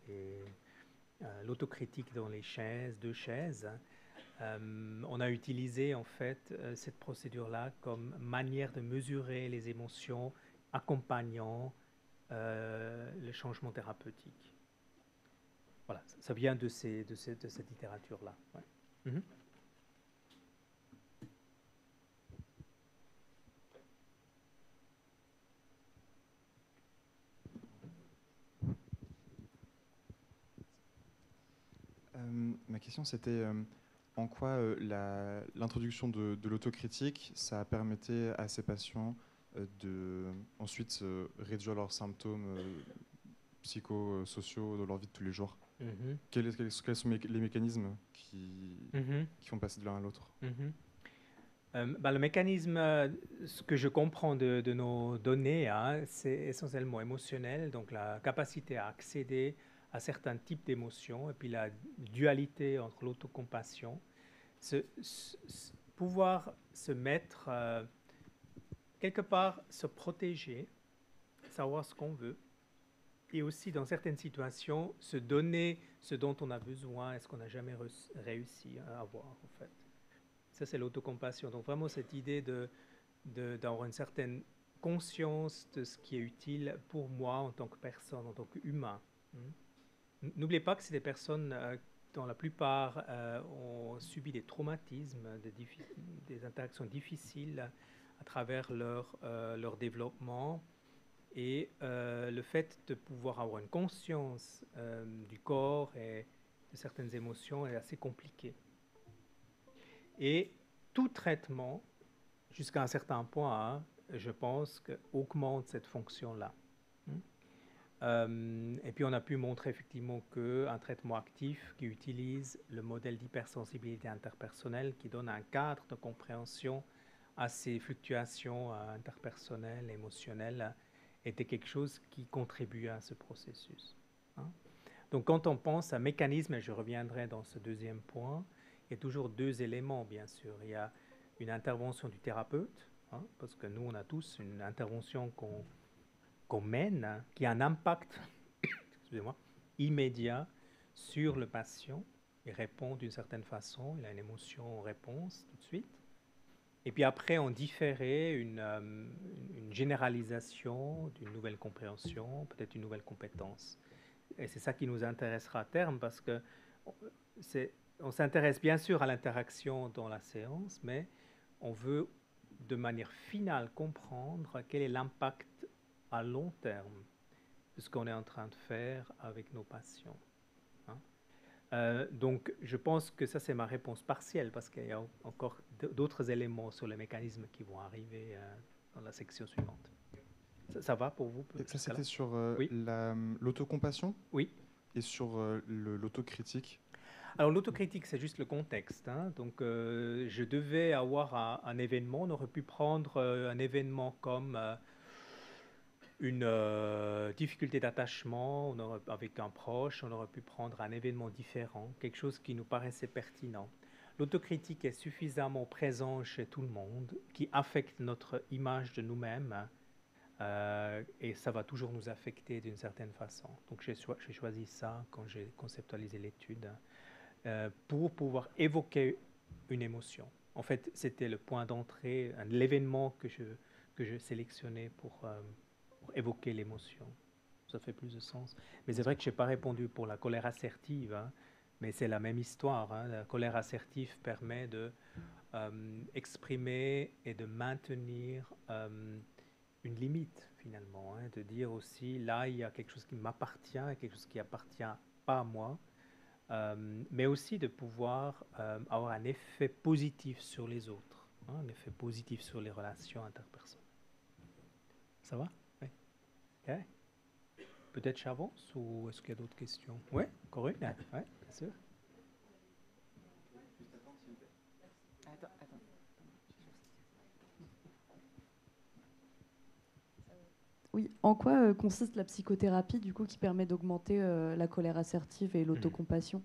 l'autocritique dans les chaises, deux chaises, hein, on a utilisé en fait cette procédure-là comme manière de mesurer les émotions accompagnant le changement thérapeutique. Voilà, ça vient de cette littérature-là. Ouais. Mm-hmm. Ma question, c'était en quoi l'introduction de l'autocritique, ça permettait à ces patients de ensuite réduire leurs symptômes psychosociaux dans leur vie de tous les jours. Mm-hmm. Quels sont les mécanismes Mm-hmm. qui font passer de l'un à l'autre? Mm-hmm. Le mécanisme, ce que je comprends de nos données, hein, c'est essentiellement émotionnel, donc la capacité à accéder à certains types d'émotions, et puis la dualité entre l'autocompassion, pouvoir se mettre quelque part, se protéger, savoir ce qu'on veut, et aussi dans certaines situations, se donner ce dont on a besoin et ce qu'on n'a jamais réussi à avoir en fait. Ça, c'est l'autocompassion. Donc vraiment cette idée d'avoir une certaine conscience de ce qui est utile pour moi en tant que personne, en tant qu'humain. N'oubliez pas que c'est des personnes dont la plupart ont subi des traumatismes, des interactions difficiles à travers leur développement. Et le fait de pouvoir avoir une conscience du corps et de certaines émotions est assez compliqué. Et tout traitement, jusqu'à un certain point, hein, je pense, augmente cette fonction-là. Et puis on a pu montrer effectivement qu'un traitement actif qui utilise le modèle d'hypersensibilité interpersonnelle, qui donne un cadre de compréhension à ces fluctuations interpersonnelles, émotionnelles, était quelque chose qui contribue à ce processus. Hein. Donc quand on pense à mécanisme, et je reviendrai dans ce deuxième point, il y a toujours deux éléments, bien sûr. Il y a une intervention du thérapeute, hein, parce que nous, on a tous une intervention qu'on mène, hein, qui a un impact excusez-moi, immédiat sur le patient. Il répond d'une certaine façon, il a une émotion en réponse tout de suite. Et puis après, on différait une généralisation d'une nouvelle compréhension, peut-être une nouvelle compétence. Et c'est ça qui nous intéressera à terme parce que on s'intéresse bien sûr à l'interaction dans la séance, mais on veut de manière finale comprendre quel est l'impact à long terme de ce qu'on est en train de faire avec nos patients. Donc, je pense que ça, c'est ma réponse partielle, parce qu'il y a encore d'autres éléments sur les mécanismes qui vont arriver dans la section suivante. Ça va pour vous? Ça, c'était sur oui. l'autocompassion? Oui. Et sur l'autocritique? Alors, l'autocritique, c'est juste le contexte. Donc, je devais avoir un événement. On aurait pu prendre un événement comme une difficulté d'attachement avec un proche. On aurait pu prendre un événement différent, quelque chose qui nous paraissait pertinent. L'autocritique est suffisamment présente chez tout le monde, qui affecte notre image de nous-mêmes. Et ça va toujours nous affecter d'une certaine façon. Donc, j'ai choisi ça quand j'ai conceptualisé l'étude pour pouvoir évoquer une émotion. En fait, c'était le point d'entrée, l'événement que je sélectionnais pour évoquer l'émotion. Ça fait plus de sens. Mais c'est vrai que je n'ai pas répondu pour la colère assertive, mais c'est la même histoire. La colère assertive permet de exprimer et de maintenir une limite, finalement, de dire aussi, là, il y a quelque chose qui m'appartient et quelque chose qui appartient pas à moi, mais aussi de pouvoir avoir un effet positif sur les autres, un effet positif sur les relations interpersonnelles. Ça va? Oui. Okay. Peut-être j'avance ou est-ce qu'il y a d'autres questions? Oui, encore une? Oui, bien sûr. Attends. Oui, en quoi consiste la psychothérapie, du coup, qui permet d'augmenter la colère assertive et l'autocompassion?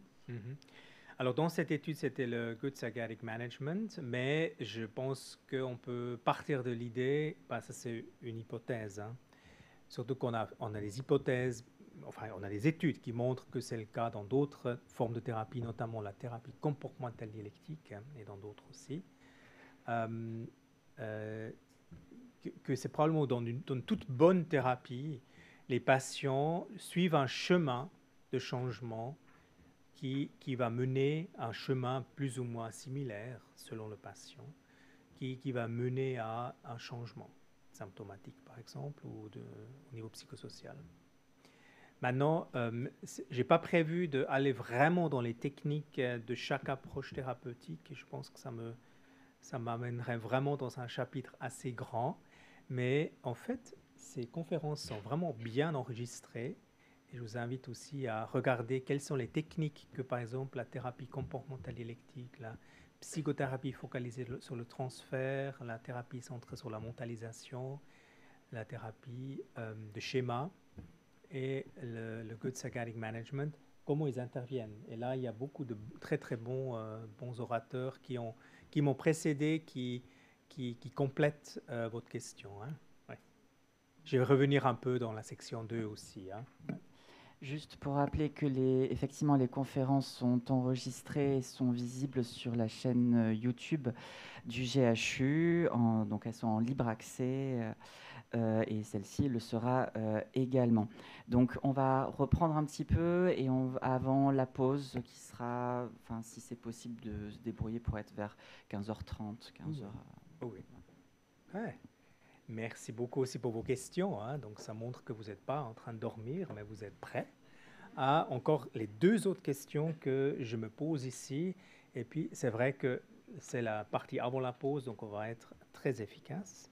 Alors, dans cette étude, c'était le Good Psychiatric Management, mais je pense qu'on peut partir de l'idée, ça c'est une hypothèse, surtout qu'on a des hypothèses, enfin, on a des études qui montrent que c'est le cas dans d'autres formes de thérapie, notamment la thérapie comportementale dialectique, et dans d'autres aussi. Que c'est probablement dans toute bonne thérapie, les patients suivent un chemin de changement qui va mener à un chemin plus ou moins similaire selon le patient, qui va mener à un changement symptomatique, par exemple, ou au niveau psychosocial. Maintenant, je n'ai pas prévu d'aller vraiment dans les techniques de chaque approche thérapeutique, et je pense que ça m'amènerait vraiment dans un chapitre assez grand. Mais en fait, ces conférences sont vraiment bien enregistrées. Et je vous invite aussi à regarder quelles sont les techniques que, par exemple, la thérapie comportementale dialectique, la psychothérapie focalisée sur le transfert, la thérapie centrée sur la mentalisation, la thérapie de schéma et le Good Psychiatric Management, comment ils interviennent. Et là, il y a beaucoup de très, très bons orateurs qui m'ont précédé, qui complètent votre question. Ouais. Je vais revenir un peu dans la section 2 aussi. Juste pour rappeler que effectivement, les conférences sont enregistrées et sont visibles sur la chaîne YouTube du GHU. Donc, elles sont en libre accès et celle-ci le sera également. Donc, on va reprendre un petit peu et avant la pause qui sera, si c'est possible de se débrouiller pour être vers 15h30, 15h. Oui. Ouais. Merci beaucoup aussi pour vos questions. Donc, ça montre que vous n'êtes pas en train de dormir, mais vous êtes prêts à encore les deux autres questions que je me pose ici. Et puis, c'est vrai que c'est la partie avant la pause, donc on va être très efficace.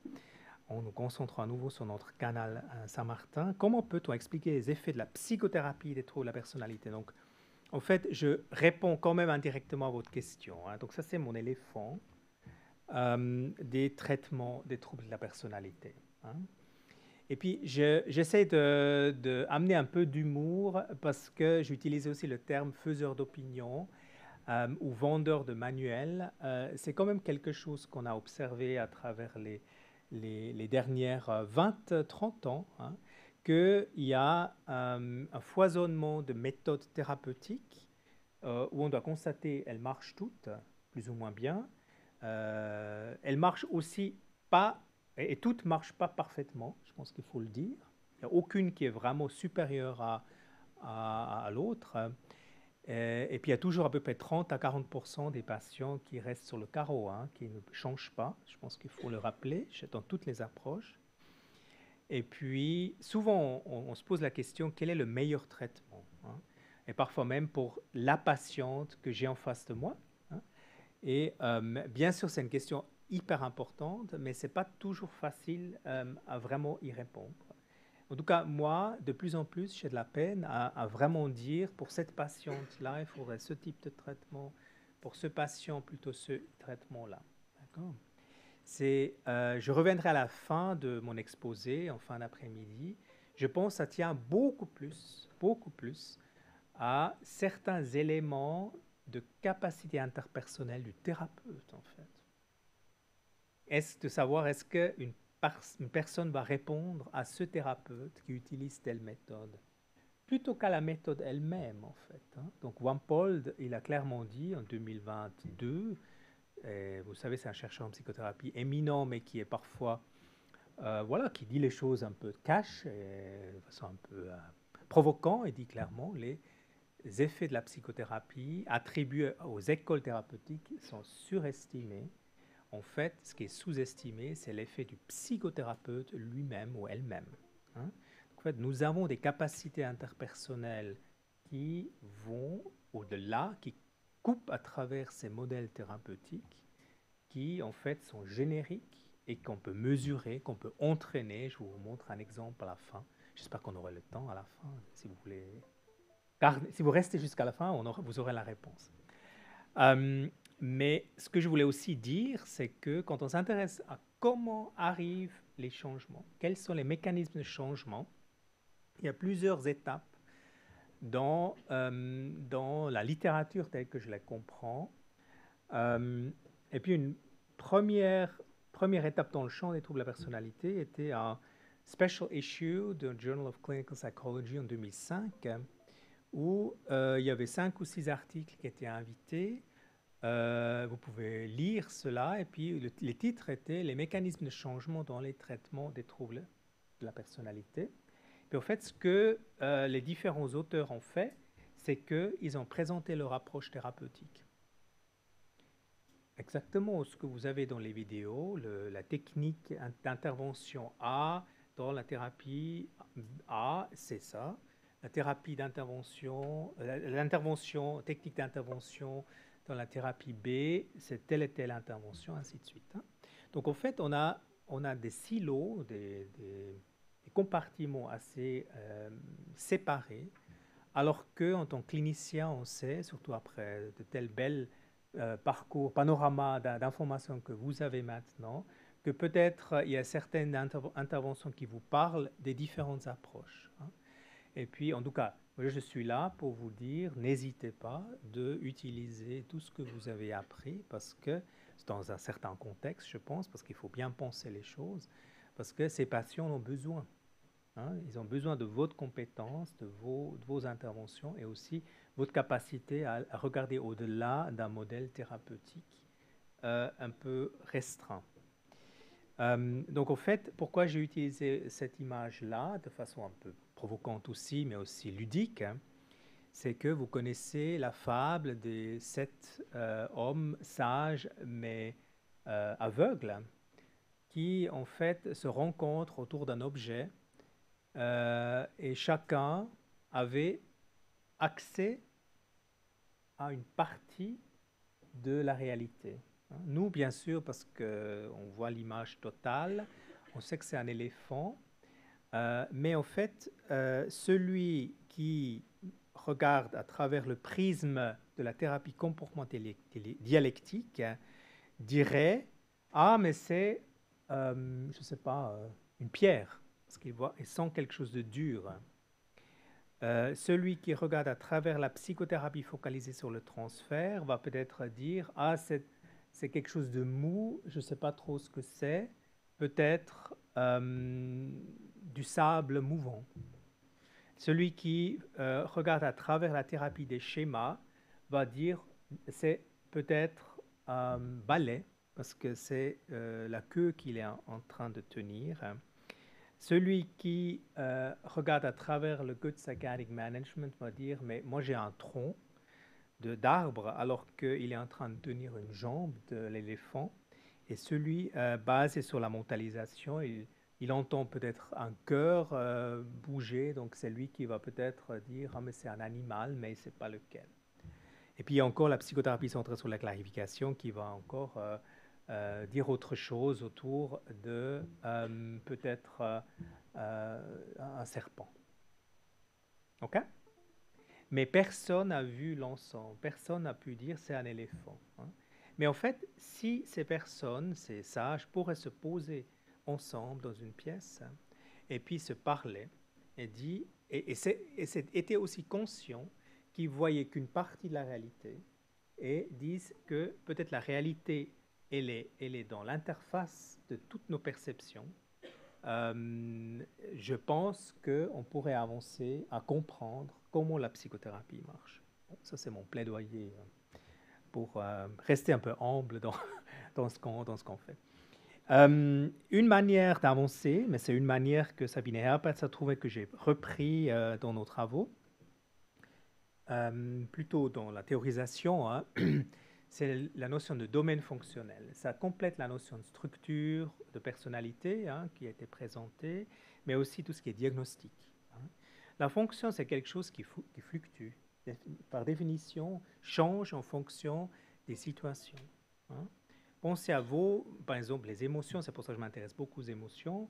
On nous concentre à nouveau sur notre canal Saint-Martin. Comment peut-on expliquer les effets de la psychothérapie des troubles de la personnalité? Donc, en fait, je réponds quand même indirectement à votre question. Donc, ça, c'est mon éléphant. Des traitements des troubles de la personnalité. Et puis, j'essaie d'amener un peu d'humour parce que j'utilise aussi le terme faiseur d'opinion ou vendeur de manuels. C'est quand même quelque chose qu'on a observé à travers les dernières 20-30 ans, qu'il y a un foisonnement de méthodes thérapeutiques où on doit constater qu'elles marchent toutes, plus ou moins bien. Elles marchent aussi pas, et toutes ne marchent pas parfaitement, je pense qu'il faut le dire. Il n'y a aucune qui est vraiment supérieure à l'autre. Et puis il y a toujours à peu près 30 à 40% des patients qui restent sur le carreau, hein, qui ne changent pas. Je pense qu'il faut le rappeler dans toutes les approches. Et puis, souvent, on se pose la question, quel est le meilleur traitement, hein? Et parfois même pour la patiente que j'ai en face de moi, hein. Et bien sûr, c'est une question hyper importante, mais ce n'est pas toujours facile à vraiment y répondre. En tout cas, moi, de plus en plus, j'ai de la peine à vraiment dire, pour cette patiente-là, il faudrait ce type de traitement, pour ce patient, plutôt ce traitement-là. D'accord ? Je reviendrai à la fin de mon exposé, en fin d'après-midi. Je pense que ça tient beaucoup plus à certains éléments de capacité interpersonnelle du thérapeute, en fait. Est-ce qu'une personne va répondre à ce thérapeute qui utilise telle méthode, plutôt qu'à la méthode elle-même, en fait, hein. Donc, Wampold, il a clairement dit en 2022, et vous savez, c'est un chercheur en psychothérapie éminent, mais qui est parfois, voilà, qui dit les choses un peu cash, de façon un peu provoquant, et dit clairement les effets de la psychothérapie attribués aux écoles thérapeutiques sont surestimés. En fait, ce qui est sous-estimé, c'est l'effet du psychothérapeute lui-même ou elle-même, hein. En fait, nous avons des capacités interpersonnelles qui vont au-delà, qui coupent à travers ces modèles thérapeutiques, qui en fait sont génériques et qu'on peut mesurer, qu'on peut entraîner. Je vous montre un exemple à la fin. J'espère qu'on aura le temps à la fin, si vous voulez. Car si vous restez jusqu'à la fin, vous aurez la réponse. Mais ce que je voulais aussi dire, c'est que quand on s'intéresse à comment arrivent les changements, quels sont les mécanismes de changement, il y a plusieurs étapes dans la littérature telle que je la comprends. Et puis une première étape dans le champ des troubles de la personnalité était un special issue de Journal of Clinical Psychology en 2005, où il y avait 5 ou 6 articles qui étaient invités. Vous pouvez lire cela, et puis les titres étaient « Les mécanismes de changement dans les traitements des troubles de la personnalité ». Puis en fait, ce que les différents auteurs ont fait, c'est qu'ils ont présenté leur approche thérapeutique. Exactement ce que vous avez dans les vidéos, la technique d'intervention A dans la thérapie A, c'est ça. La thérapie d'intervention, l'intervention, technique d'intervention dans la thérapie B, c'est telle et telle intervention, ainsi de suite, hein. Donc en fait, on a des silos, des compartiments assez séparés, alors qu'en tant que clinicien, on sait, surtout après de tels belles parcours, panorama d'informations que vous avez maintenant, que peut-être il y a certaines interventions qui vous parlent des différentes approches, hein. Et puis, en tout cas, je suis là pour vous dire, n'hésitez pas d'utiliser tout ce que vous avez appris, parce que c'est dans un certain contexte, je pense, parce qu'il faut bien penser les choses, parce que ces patients ont besoin, hein. Ils ont besoin de votre compétence, de vos interventions, et aussi votre capacité à regarder au-delà d'un modèle thérapeutique un peu restreint. Donc, en fait, pourquoi j'ai utilisé cette image-là, de façon un peu provocante aussi, mais aussi ludique, hein, c'est que vous connaissez la fable des 7 hommes sages, mais aveugles, qui, en fait, se rencontrent autour d'un objet, et chacun avait accès à une partie de la réalité. Nous, bien sûr, parce qu'on voit l'image totale, on sait que c'est un éléphant, mais en fait, celui qui regarde à travers le prisme de la thérapie comportementale dialectique dirait « Ah, mais c'est, je ne sais pas, une pierre », parce qu'il sent quelque chose de dur. Celui qui regarde à travers la psychothérapie focalisée sur le transfert va peut-être dire « Ah, c'est quelque chose de mou, je ne sais pas trop ce que c'est, peut-être du sable mouvant. » Celui qui regarde à travers la thérapie des schémas va dire « C'est peut-être balai, parce que c'est la queue qu'il est en train de tenir. » Celui qui regarde à travers le Good Psychiatric Management va dire « Mais moi j'ai un tronc, d'arbre alors qu'il est en train de tenir une jambe de l'éléphant. Et celui basé sur la mentalisation, il entend peut-être un cœur bouger, donc c'est lui qui va peut-être dire ah mais c'est un animal, mais c'est pas lequel. Et puis il y a encore la psychothérapie centrée sur la clarification qui va encore dire autre chose autour de peut-être un serpent. Ok? Mais personne n'a vu l'ensemble, personne n'a pu dire c'est un éléphant. Hein. Mais en fait, si ces personnes, ces sages, pourraient se poser ensemble dans une pièce et puis se parler et étaient aussi conscients qu'ils voyaient qu'une partie de la réalité et disent que peut-être la réalité, elle est dans l'interface de toutes nos perceptions. Je pense qu'on pourrait avancer à comprendre comment la psychothérapie marche. Bon, ça, c'est mon plaidoyer pour rester un peu humble dans ce qu'on fait. Une manière d'avancer, mais c'est une manière que Sabine Herpetz a trouvé que j'ai repris dans nos travaux, plutôt dans la théorisation, hein, c'est la notion de domaine fonctionnel. Ça complète la notion de structure, de personnalité hein, qui a été présentée, mais aussi tout ce qui est diagnostic. Hein. La fonction, c'est quelque chose qui fluctue, par définition, change en fonction des situations. Hein. Pensez à vous, par exemple, les émotions, c'est pour ça que je m'intéresse beaucoup aux émotions.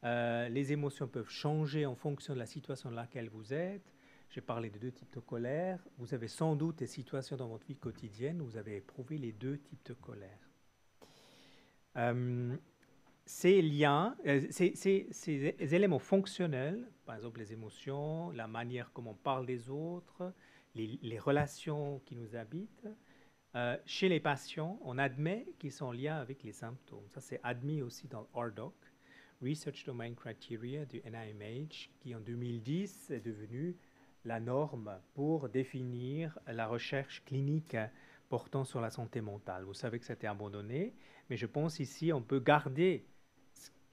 Les émotions peuvent changer en fonction de la situation dans laquelle vous êtes. J'ai parlé de 2 types de colère. Vous avez sans doute des situations dans votre vie quotidienne où vous avez éprouvé les 2 types de colère. Ces liens, ces éléments fonctionnels, par exemple les émotions, la manière comment on parle des autres, les relations qui nous habitent, chez les patients, on admet qu'ils sont en lien avec les symptômes. Ça, c'est admis aussi dans RDoC, Research Domain Criteria du NIMH, qui en 2010 est devenu la norme pour définir la recherche clinique portant sur la santé mentale. Vous savez que c'était abandonné, mais je pense ici on peut garder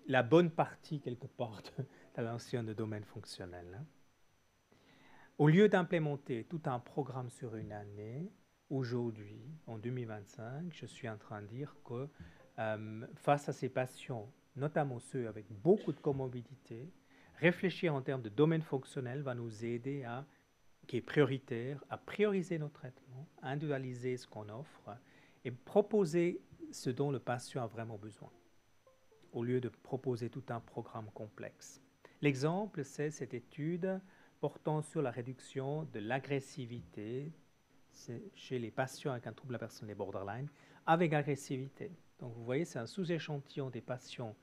la bonne partie quelque part de la notion de domaine fonctionnel. Hein. Au lieu d'implémenter tout un programme sur une année, aujourd'hui, en 2025, je suis en train de dire que face à ces patients, notamment ceux avec beaucoup de comorbidités, réfléchir en termes de domaine fonctionnel va nous aider qui est prioritaire, à prioriser nos traitements, individualiser ce qu'on offre et proposer ce dont le patient a vraiment besoin, au lieu de proposer tout un programme complexe. L'exemple, c'est cette étude portant sur la réduction de l'agressivité chez les patients avec un trouble de la personnalité borderline, avec agressivité. Donc vous voyez, c'est un sous-échantillon des patients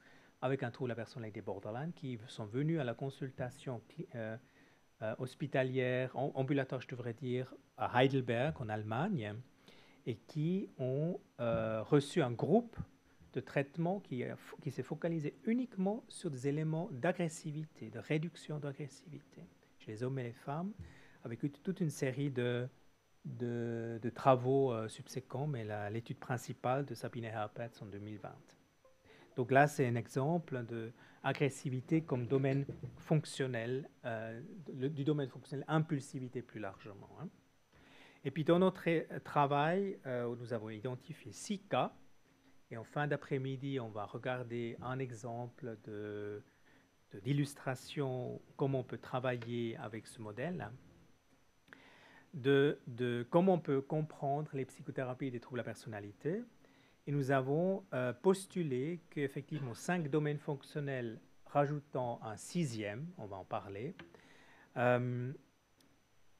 avec un trouble de la personnalité borderline qui sont venus à la consultation hospitalière, ambulatoire je devrais dire, à Heidelberg en Allemagne, et qui ont reçu un groupe de traitement qui s'est focalisé uniquement sur des éléments d'agressivité, de réduction d'agressivité, chez les hommes et les femmes, avec toute une série de travaux subséquents, mais l'étude principale de Sabine Herpetz en 2020. Donc là, c'est un exemple d'agressivité comme domaine fonctionnel, du domaine fonctionnel, impulsivité plus largement. Hein. Et puis dans notre travail, nous avons identifié 6 cas, et en fin d'après-midi, on va regarder un exemple d'illustration, comment on peut travailler avec ce modèle, de comment on peut comprendre les psychothérapies des troubles de la personnalité. Et nous avons postulé qu'effectivement 5 domaines fonctionnels rajoutant un 6e, on va en parler,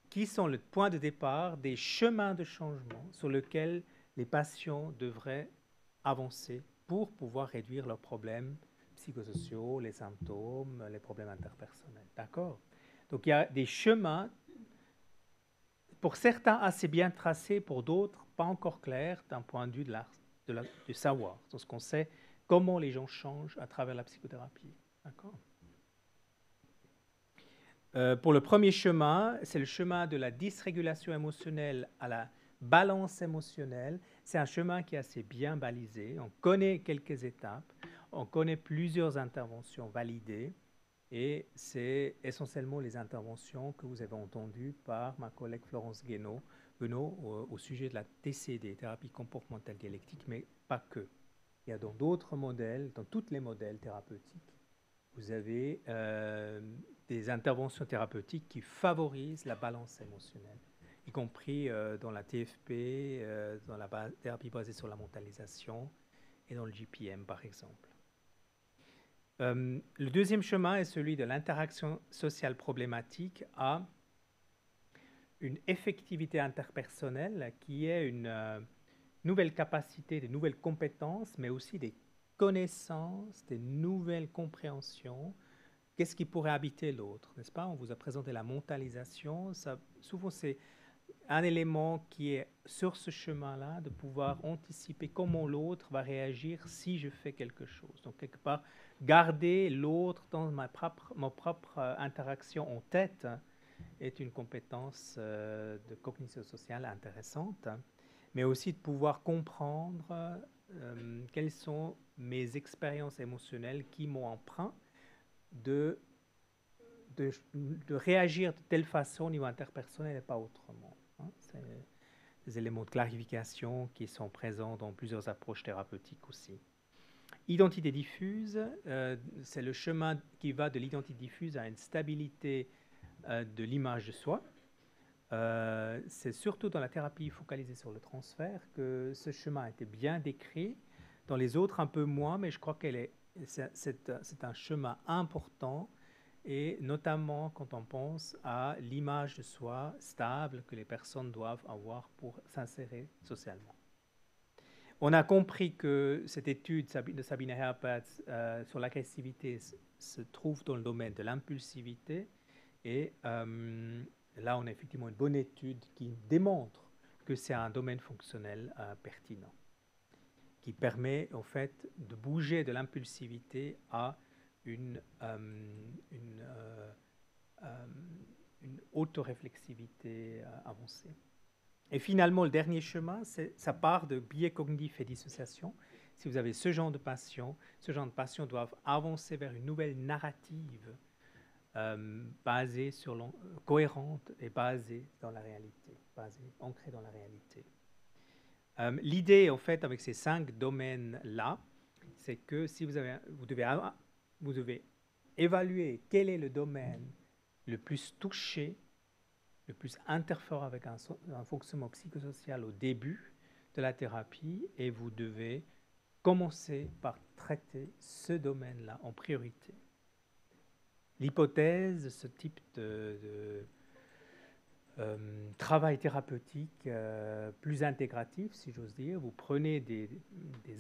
qui sont le point de départ des chemins de changement sur lesquels les patients devraient avancer pour pouvoir réduire leurs problèmes psychosociaux, les symptômes, les problèmes interpersonnels. D'accord? Donc il y a des chemins, pour certains assez bien tracés, pour d'autres pas encore clairs d'un point de vue du savoir. Donc ce qu'on sait, comment les gens changent à travers la psychothérapie. D'accord? Pour le premier chemin, c'est le chemin de la dysrégulation émotionnelle à la balance émotionnelle. C'est un chemin qui est assez bien balisé. On connaît quelques étapes, on connaît plusieurs interventions validées, et c'est essentiellement les interventions que vous avez entendues par ma collègue Florence Guénaud Benoît au sujet de la TCD, thérapie comportementale dialectique, mais pas que. Il y a dans d'autres modèles, dans tous les modèles thérapeutiques, vous avez des interventions thérapeutiques qui favorisent la balance émotionnelle, y compris dans la TFP, dans la thérapie basée sur la mentalisation et dans le GPM, par exemple. Le deuxième chemin est celui de l'interaction sociale problématique à une effectivité interpersonnelle qui est une nouvelle capacité, des nouvelles compétences, mais aussi des connaissances, des nouvelles compréhensions. Qu'est-ce qui pourrait habiter l'autre, n'est-ce pas? On vous a présenté la mentalisation. Ça, souvent, c'est un élément qui est sur ce chemin-là, de pouvoir anticiper comment l'autre va réagir si je fais quelque chose. Donc, quelque part, garder l'autre dans ma propre interaction en tête est une compétence de cognition sociale intéressante, mais aussi de pouvoir comprendre quelles sont mes expériences émotionnelles qui m'ont emprunt de réagir de telle façon au niveau interpersonnel et pas autrement. C'est des éléments de clarification qui sont présents dans plusieurs approches thérapeutiques aussi. Identité diffuse, c'est le chemin qui va de l'identité diffuse à une stabilité de l'image de soi. C'est surtout dans la thérapie focalisée sur le transfert que ce chemin a été bien décrit. Dans les autres, un peu moins, mais je crois que c'est un chemin important, et notamment quand on pense à l'image de soi stable que les personnes doivent avoir pour s'insérer socialement. On a compris que cette étude de Sabine Herpatz sur l'agressivité se trouve dans le domaine de l'impulsivité, et là, on a effectivement une bonne étude qui démontre que c'est un domaine fonctionnel pertinent, qui permet en fait de bouger de l'impulsivité à une autoréflexivité avancée. Et finalement, le dernier chemin, ça part de biais cognitifs et dissociation. Si vous avez ce genre de patients doivent avancer vers une nouvelle narrative basée sur cohérente et basée dans la réalité, ancrée dans la réalité. L'idée, en fait, avec ces 5 domaines-là, c'est que si vous devez évaluer quel est le domaine le plus touché, le plus interférent avec un fonctionnement psychosocial au début de la thérapie, et vous devez commencer par traiter ce domaine-là en priorité. L'hypothèse de ce type de travail thérapeutique plus intégratif, si j'ose dire, vous prenez des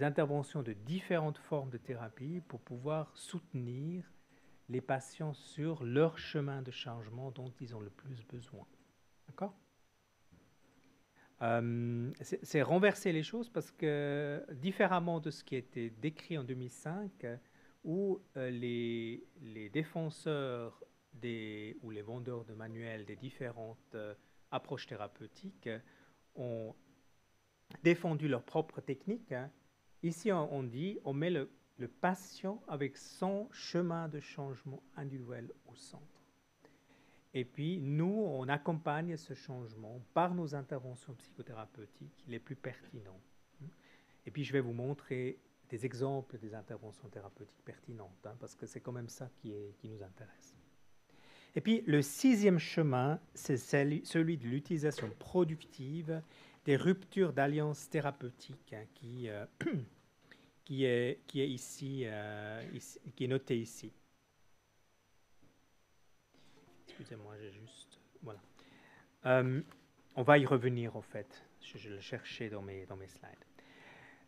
interventions de différentes formes de thérapie pour pouvoir soutenir les patients sur leur chemin de changement dont ils ont le plus besoin. D'accord ? C'est renverser les choses, parce que, différemment de ce qui a été décrit en 2005, où les défenseurs ou les vendeurs de manuels des différentes approches thérapeutiques ont défendu leur propre technique, ici on dit on met le patient avec son chemin de changement individuel au centre. Et puis nous, on accompagne ce changement par nos interventions psychothérapeutiques les plus pertinentes. Et puis je vais vous montrer des exemples des interventions thérapeutiques pertinentes, parce que c'est quand même ça qui nous intéresse. Et puis le 6e chemin, c'est celui de l'utilisation productive des ruptures d'alliances thérapeutiques, qui est ici, qui est noté ici. Excusez-moi, j'ai juste... Voilà. On va y revenir, en fait. Je le cherchais dans mes slides.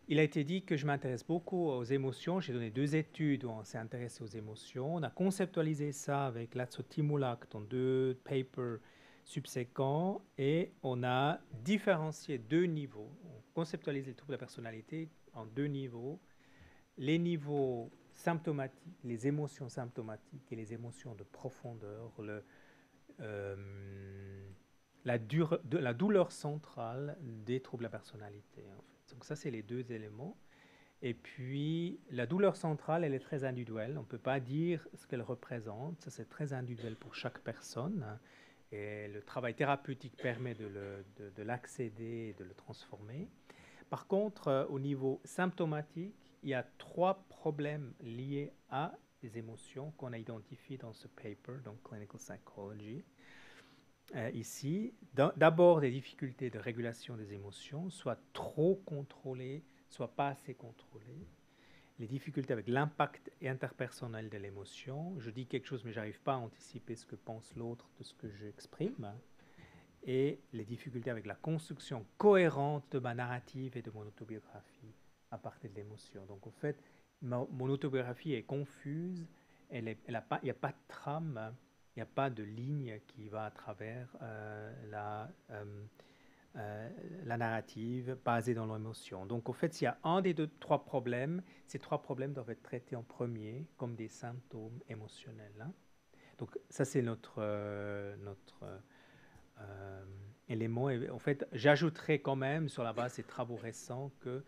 Il a été dit que je m'intéresse beaucoup aux émotions. J'ai donné 2 études où on s'est intéressé aux émotions. On a conceptualisé ça avec Latso Timulak dans 2 papers subséquents, et on a différencié 2 niveaux. On conceptualise les troubles de la personnalité en 2 niveaux. Les niveaux symptomatiques, les émotions symptomatiques et les émotions de profondeur, la douleur centrale des troubles de la personnalité, en fait. Donc ça, c'est les 2 éléments. Et puis, la douleur centrale, elle est très individuelle. On ne peut pas dire ce qu'elle représente. Ça, c'est très individuel pour chaque personne. et le travail thérapeutique permet de l'accéder et de le transformer. Par contre, au niveau symptomatique, il y a 3 problèmes liés à des émotions qu'on a identifiés dans ce paper, donc Clinical Psychology. Ici, d'abord des difficultés de régulation des émotions, soit trop contrôlées, soit pas assez contrôlées. Les difficultés avec l'impact interpersonnel de l'émotion. Je dis quelque chose, mais je n'arrive pas à anticiper ce que pense l'autre de ce que j'exprime. Et les difficultés avec la construction cohérente de ma narrative et de mon autobiographie à partir de l'émotion. Donc, en fait, mon autobiographie est confuse, il n'y a pas de trame, il n'y a pas de ligne qui va à travers la narrative basée dans l'émotion. Donc, en fait, s'il y a un des 3 problèmes, ces 3 problèmes doivent être traités en premier comme des symptômes émotionnels. Hein. Donc, ça, c'est notre élément. Et en fait, j'ajouterai quand même, sur la base des travaux récents, que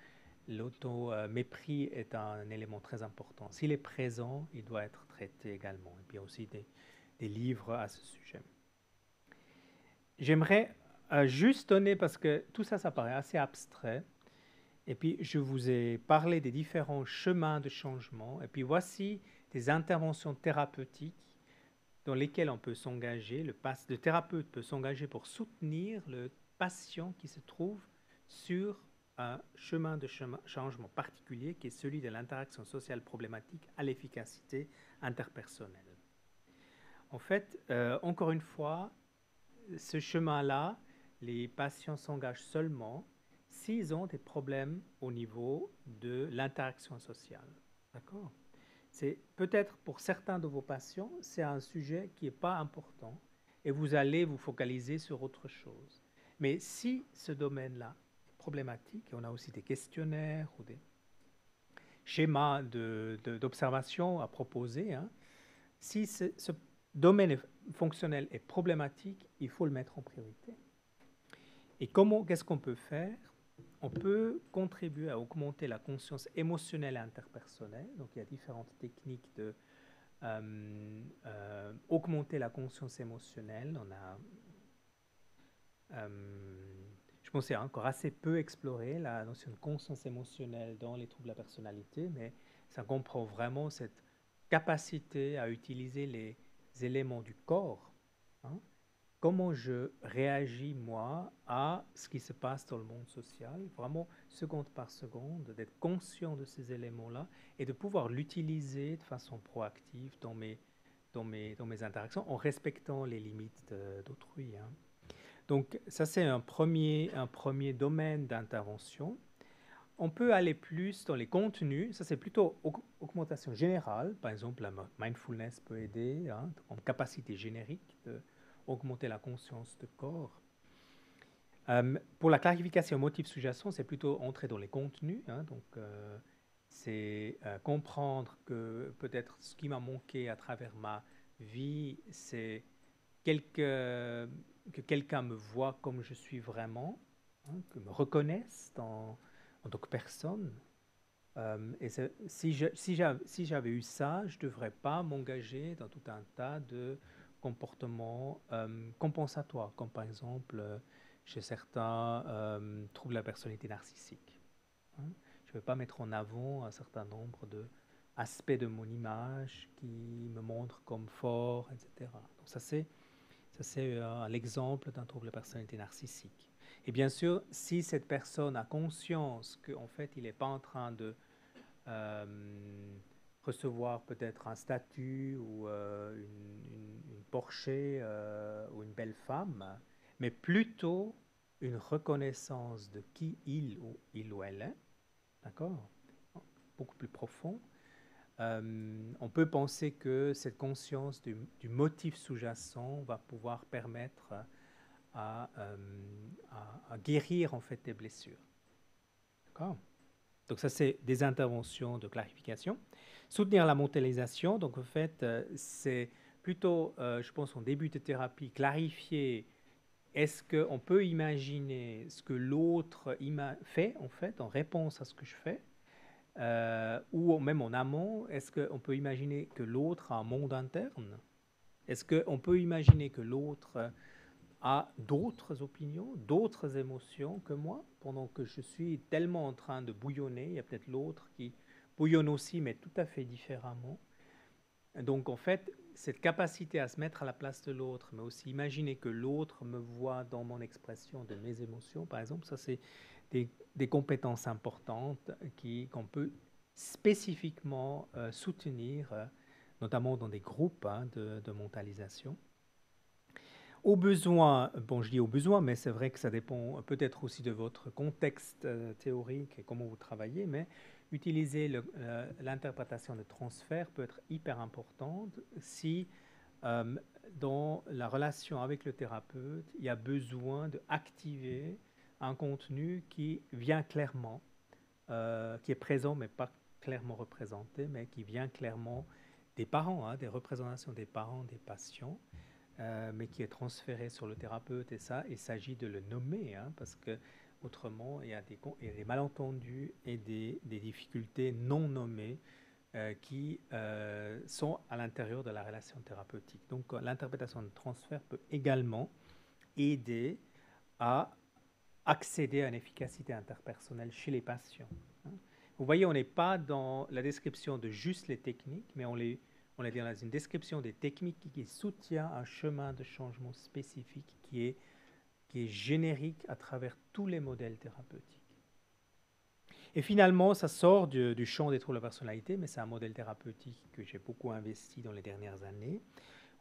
l'auto-mépris est un élément très important. S'il est présent, il doit être traité également. Et puis, il y a aussi des livres à ce sujet. J'aimerais juste donner, parce que tout ça, ça paraît assez abstrait, et puis je vous ai parlé des différents chemins de changement, et puis voici des interventions thérapeutiques dans lesquelles on peut s'engager, le thérapeute peut s'engager pour soutenir le patient qui se trouve sur un chemin de changement particulier qui est celui de l'interaction sociale problématique à l'efficacité interpersonnelle. En fait, encore une fois, ce chemin-là, les patients s'engagent seulement s'ils ont des problèmes au niveau de l'interaction sociale. D'accord ? C'est peut-être pour certains de vos patients, c'est un sujet qui n'est pas important et vous allez vous focaliser sur autre chose. Mais si ce domaine-là est problématique, et on a aussi des questionnaires ou des schémas d'observation à proposer, hein, si ce domaine fonctionnel est problématique, il faut le mettre en priorité. Et qu'est-ce qu'on peut faire ? On peut contribuer à augmenter la conscience émotionnelle et interpersonnelle. Donc, il y a différentes techniques de augmenter la conscience émotionnelle. Je pense que c'est encore assez peu exploré, la notion de conscience émotionnelle dans les troubles de la personnalité, mais ça comprend vraiment cette capacité à utiliser les éléments du corps. Hein, comment je réagis, moi, à ce qui se passe dans le monde social, vraiment seconde par seconde, d'être conscient de ces éléments-là et de pouvoir l'utiliser de façon proactive dans mes interactions en respectant les limites d'autrui. Hein. Donc, ça, c'est un premier domaine d'intervention. On peut aller plus dans les contenus. Ça, c'est plutôt augmentation générale. Par exemple, la mindfulness peut aider hein, en capacité générique d'augmenter la conscience de corps. Pour la clarification motif sous-jacent, c'est plutôt entrer dans les contenus. Hein, donc, c'est comprendre que peut-être ce qui m'a manqué à travers ma vie, c'est que quelqu'un me voit comme je suis vraiment, hein, que me reconnaisse en tant que personne. Et si j'avais eu ça, je ne devrais pas m'engager dans tout un tas de comportements compensatoires, comme par exemple chez certains troubles de la personnalité narcissique. Hein. Je ne vais pas mettre en avant un certain nombre d'aspects de mon image qui me montrent comme fort, etc. Donc ça c'est l'exemple d'un trouble de personnalité narcissique. Et bien sûr, si cette personne a conscience qu'en fait, il n'est pas en train de recevoir peut-être un statut ou une Porsche ou une belle femme, mais plutôt une reconnaissance de qui il ou elle est, d'accord, beaucoup plus profond. On peut penser que cette conscience du motif sous-jacent va pouvoir permettre à guérir en fait des blessures. D'accord ? Donc ça, c'est des interventions de clarification. Soutenir la mentalisation, donc en fait, c'est plutôt, je pense, en début de thérapie, clarifier, est-ce qu'on peut imaginer ce que l'autre fait, en fait, en réponse à ce que je fais, ou même en amont, est-ce qu'on peut imaginer que l'autre a un monde interne ? Est-ce qu'on peut imaginer que l'autre a d'autres opinions, d'autres émotions que moi, pendant que je suis tellement en train de bouillonner. Il y a peut-être l'autre qui bouillonne aussi, mais tout à fait différemment. Donc, en fait, cette capacité à se mettre à la place de l'autre, mais aussi imaginer que l'autre me voit dans mon expression de mes émotions, par exemple, ça, c'est des compétences importantes qu'on peut spécifiquement soutenir, notamment dans des groupes de mentalisation. Au besoin, bon, je dis au besoin, mais c'est vrai que ça dépend peut-être aussi de votre contexte théorique et comment vous travaillez, mais utiliser l'interprétation de transfert peut être hyper importante si, dans la relation avec le thérapeute, il y a besoin d'activer un contenu qui vient clairement, qui est présent mais pas clairement représenté, mais qui vient clairement des parents, des représentations des parents, des patients. Mais qui est transféré sur le thérapeute, et ça, il s'agit de le nommer, parce que autrement, il y a des malentendus et des difficultés non nommées qui sont à l'intérieur de la relation thérapeutique. Donc, l'interprétation de transfert peut également aider à accéder à une efficacité interpersonnelle chez les patients. Vous voyez, on n'est pas dans la description de juste les techniques, mais on est dans une description des techniques qui soutient un chemin de changement spécifique qui est générique à travers tous les modèles thérapeutiques. Et finalement, ça sort du champ des troubles de la personnalité, mais c'est un modèle thérapeutique que j'ai beaucoup investi dans les dernières années.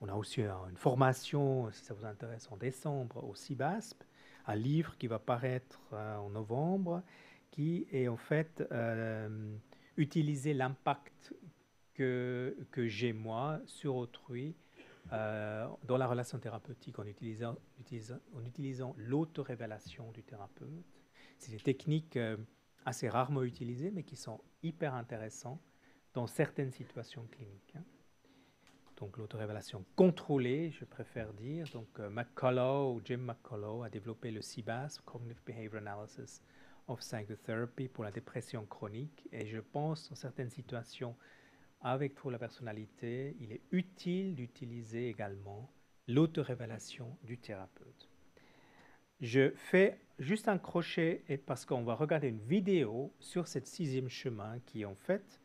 On a aussi une formation, si ça vous intéresse, en décembre au CIBASP, un livre qui va paraître en novembre, qui est en fait utiliser l'impact que j'ai moi sur autrui dans la relation thérapeutique en utilisant l'autorévélation du thérapeute. C'est des techniques assez rarement utilisées, mais qui sont hyper intéressantes dans certaines situations cliniques. Donc l'autorévélation contrôlée, je préfère dire. Donc Jim McCullough a développé le CBAS, Cognitive Behavior Analysis of Psychotherapy, pour la dépression chronique. Et je pense, dans certaines situations, avec trouble de la personnalité, il est utile d'utiliser également l'autorévélation du thérapeute. Je fais juste un crochet parce qu'on va regarder une vidéo sur cette 6e chemin qui est en fait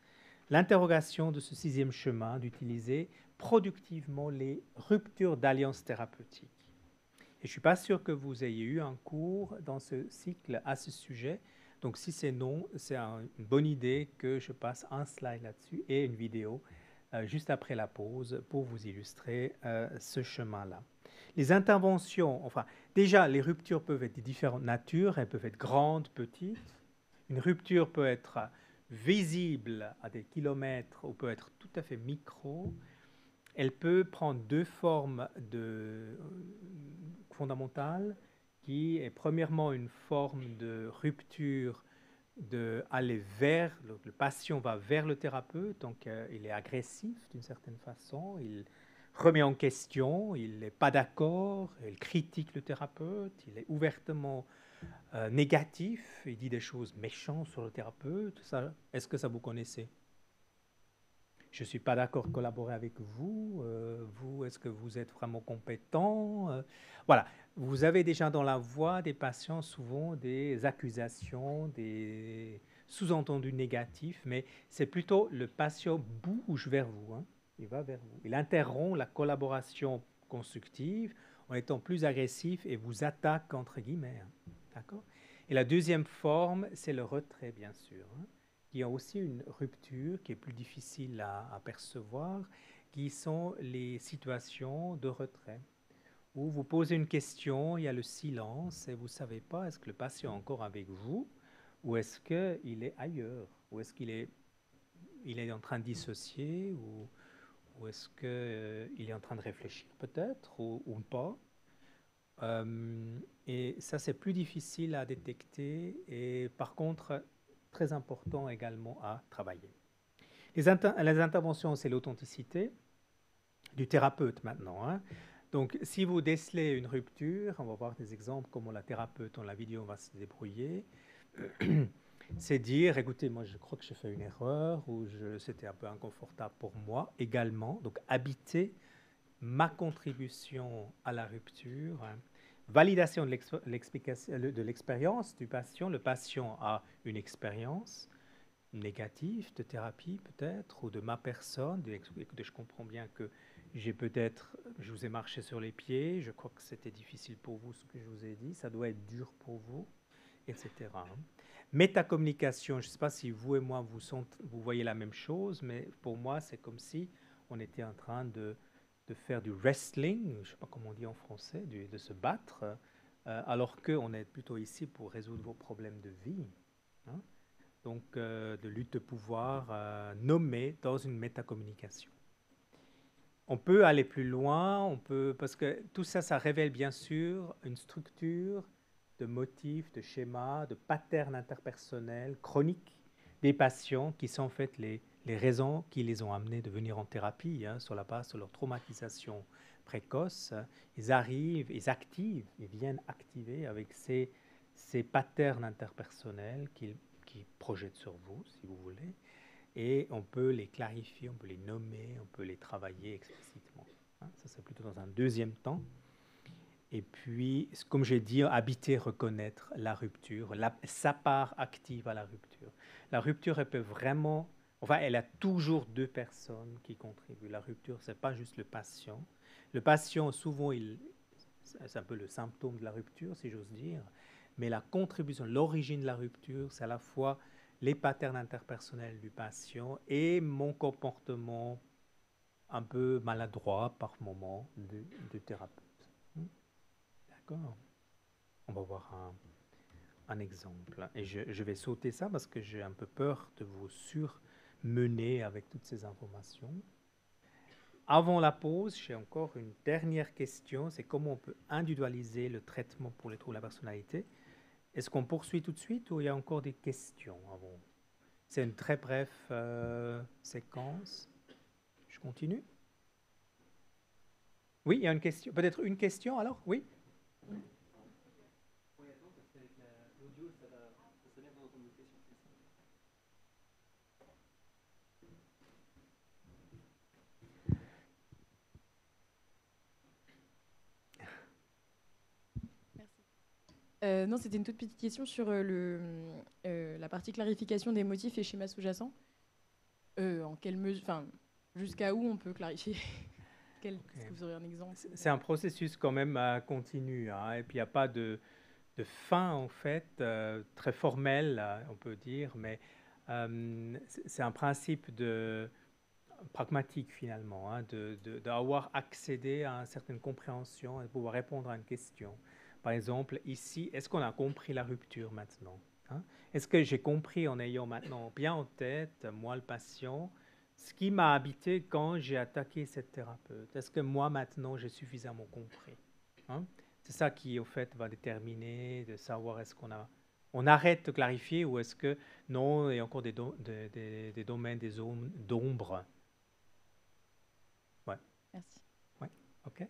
l'interrogation de ce 6e chemin d'utiliser productivement les ruptures d'alliance thérapeutique. Et je ne suis pas sûr que vous ayez eu un cours dans ce cycle à ce sujet. Donc, si c'est non, c'est une bonne idée que je passe un slide là-dessus et une vidéo juste après la pause pour vous illustrer ce chemin-là. Les interventions, enfin, déjà, les ruptures peuvent être de différentes natures. Elles peuvent être grandes, petites. Une rupture peut être visible à des kilomètres ou peut être tout à fait micro. Elle peut prendre deux formes fondamentales, qui est premièrement une forme de rupture d'aller vers, le patient va vers le thérapeute, donc il est agressif d'une certaine façon, il remet en question, il n'est pas d'accord, il critique le thérapeute, il est ouvertement négatif, il dit des choses méchantes sur le thérapeute. Est-ce que ça vous connaissez ? Je ne suis pas d'accord de collaborer avec vous. Vous, est-ce que vous êtes vraiment compétent ? Voilà. Vous avez déjà dans la voix des patients souvent des accusations, des sous-entendus négatifs, mais c'est plutôt le patient bouge vers vous. Il va vers vous. Il interrompt la collaboration constructive en étant plus agressif et vous attaque entre guillemets. D'accord ? Et la deuxième forme, c'est le retrait, bien sûr. Il y a aussi une rupture qui est plus difficile à percevoir, qui sont les situations de retrait, où vous posez une question, il y a le silence, et vous ne savez pas, est-ce que le patient est encore avec vous, ou est-ce qu'il est ailleurs, ou est-ce qu'il est en train de dissocier, ou est-ce qu'il est en train de réfléchir peut-être, ou pas. Et ça, c'est plus difficile à détecter, et par contre, très important également à travailler. Les interventions, c'est l'authenticité du thérapeute maintenant. Donc, si vous décelez une rupture, on va voir des exemples comment la thérapeute dans la vidéo va se débrouiller. C'est dire, écoutez, moi je crois que j'ai fait une erreur ou c'était un peu inconfortable pour moi également. Donc, habiter ma contribution à la rupture validation de l'expérience du patient. Le patient a une expérience négative de thérapie peut-être, ou de ma personne. Écoutez, je comprends bien que je vous ai marché sur les pieds, je crois que c'était difficile pour vous ce que je vous ai dit, ça doit être dur pour vous, etc. Métacommunication, je ne sais pas si vous et moi, vous voyez la même chose, mais pour moi, c'est comme si on était en train de faire du wrestling, je ne sais pas comment on dit en français, de se battre, alors qu'on est plutôt ici pour résoudre vos problèmes de vie. Hein. Donc, de lutte de pouvoir nommée dans une métacommunication. On peut aller plus loin, parce que tout ça, ça révèle bien sûr une structure de motifs, de schémas, de patterns interpersonnels chroniques des patients qui sont en fait les raisons qui les ont amenés de venir en thérapie, hein, sur la base de leur traumatisation précoce. Ils arrivent, ils viennent activer avec ces patterns interpersonnels qu'ils projettent sur vous, si vous voulez, et on peut les clarifier, on peut les nommer, on peut les travailler explicitement. Hein, ça, c'est plutôt dans un deuxième temps. Et puis, comme j'ai dit, habiter, reconnaître la rupture, sa part active à la rupture. La rupture, elle peut vraiment... Enfin, elle a toujours deux personnes qui contribuent. La rupture, ce n'est pas juste le patient. Le patient, souvent, c'est un peu le symptôme de la rupture, si j'ose dire. Mais la contribution, l'origine de la rupture, c'est à la fois les patterns interpersonnels du patient et mon comportement un peu maladroit par moment de thérapeute. D'accord. On va voir un exemple. Et je vais sauter ça parce que j'ai un peu peur de vous surmener avec toutes ces informations. Avant la pause, j'ai encore une dernière question. C'est comment on peut individualiser le traitement pour les troubles de la personnalité. Est-ce qu'on poursuit tout de suite ou il y a encore des questions avant? C'est une très brève séquence. Je continue? Oui, il y a une question. Peut-être une question alors? Oui? Non, c'était une toute petite question sur la partie clarification des motifs et schémas sous-jacents. En quelle mesure, enfin, jusqu'à où on peut clarifier? Est-ce que vous aurez un exemple? C'est un processus quand même continu, hein, et puis il n'y a pas de fin en fait, très formel, on peut dire, mais c'est un principe pragmatique finalement, hein, d'avoir accédé à une certaine compréhension et de pouvoir répondre à une question. Par exemple, ici, est-ce qu'on a compris la rupture maintenant, hein? Est-ce que j'ai compris en ayant maintenant bien en tête, moi le patient, ce qui m'a habité quand j'ai attaqué cette thérapeute? Est-ce que moi maintenant j'ai suffisamment compris, hein? C'est ça qui au fait va déterminer de savoir est-ce on arrête de clarifier ou est-ce que non, il y a encore des domaines, des zones d'ombre. Ouais. Merci. Ouais, ok.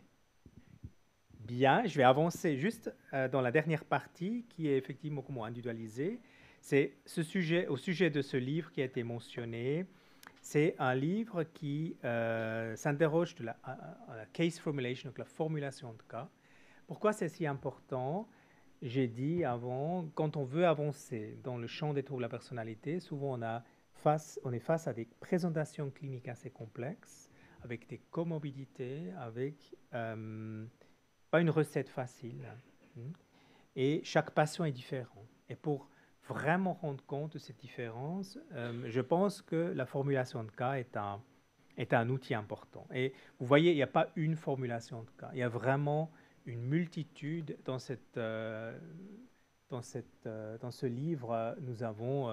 Bien, je vais avancer juste dans la dernière partie qui est effectivement comment individualiser. C'est au sujet de ce livre qui a été mentionné. C'est un livre qui s'interroge de la case formulation, donc la formulation de cas. Pourquoi c'est si important? J'ai dit avant, quand on veut avancer dans le champ des troubles de la personnalité, souvent on est face à des présentations cliniques assez complexes, avec des comorbidités, avec pas une recette facile. Et chaque patient est différent. Et pour vraiment rendre compte de cette différence, je pense que la formulation de cas est un outil important. Et vous voyez, il n'y a pas une formulation de cas. Il y a vraiment une multitude dans ce livre. Nous avons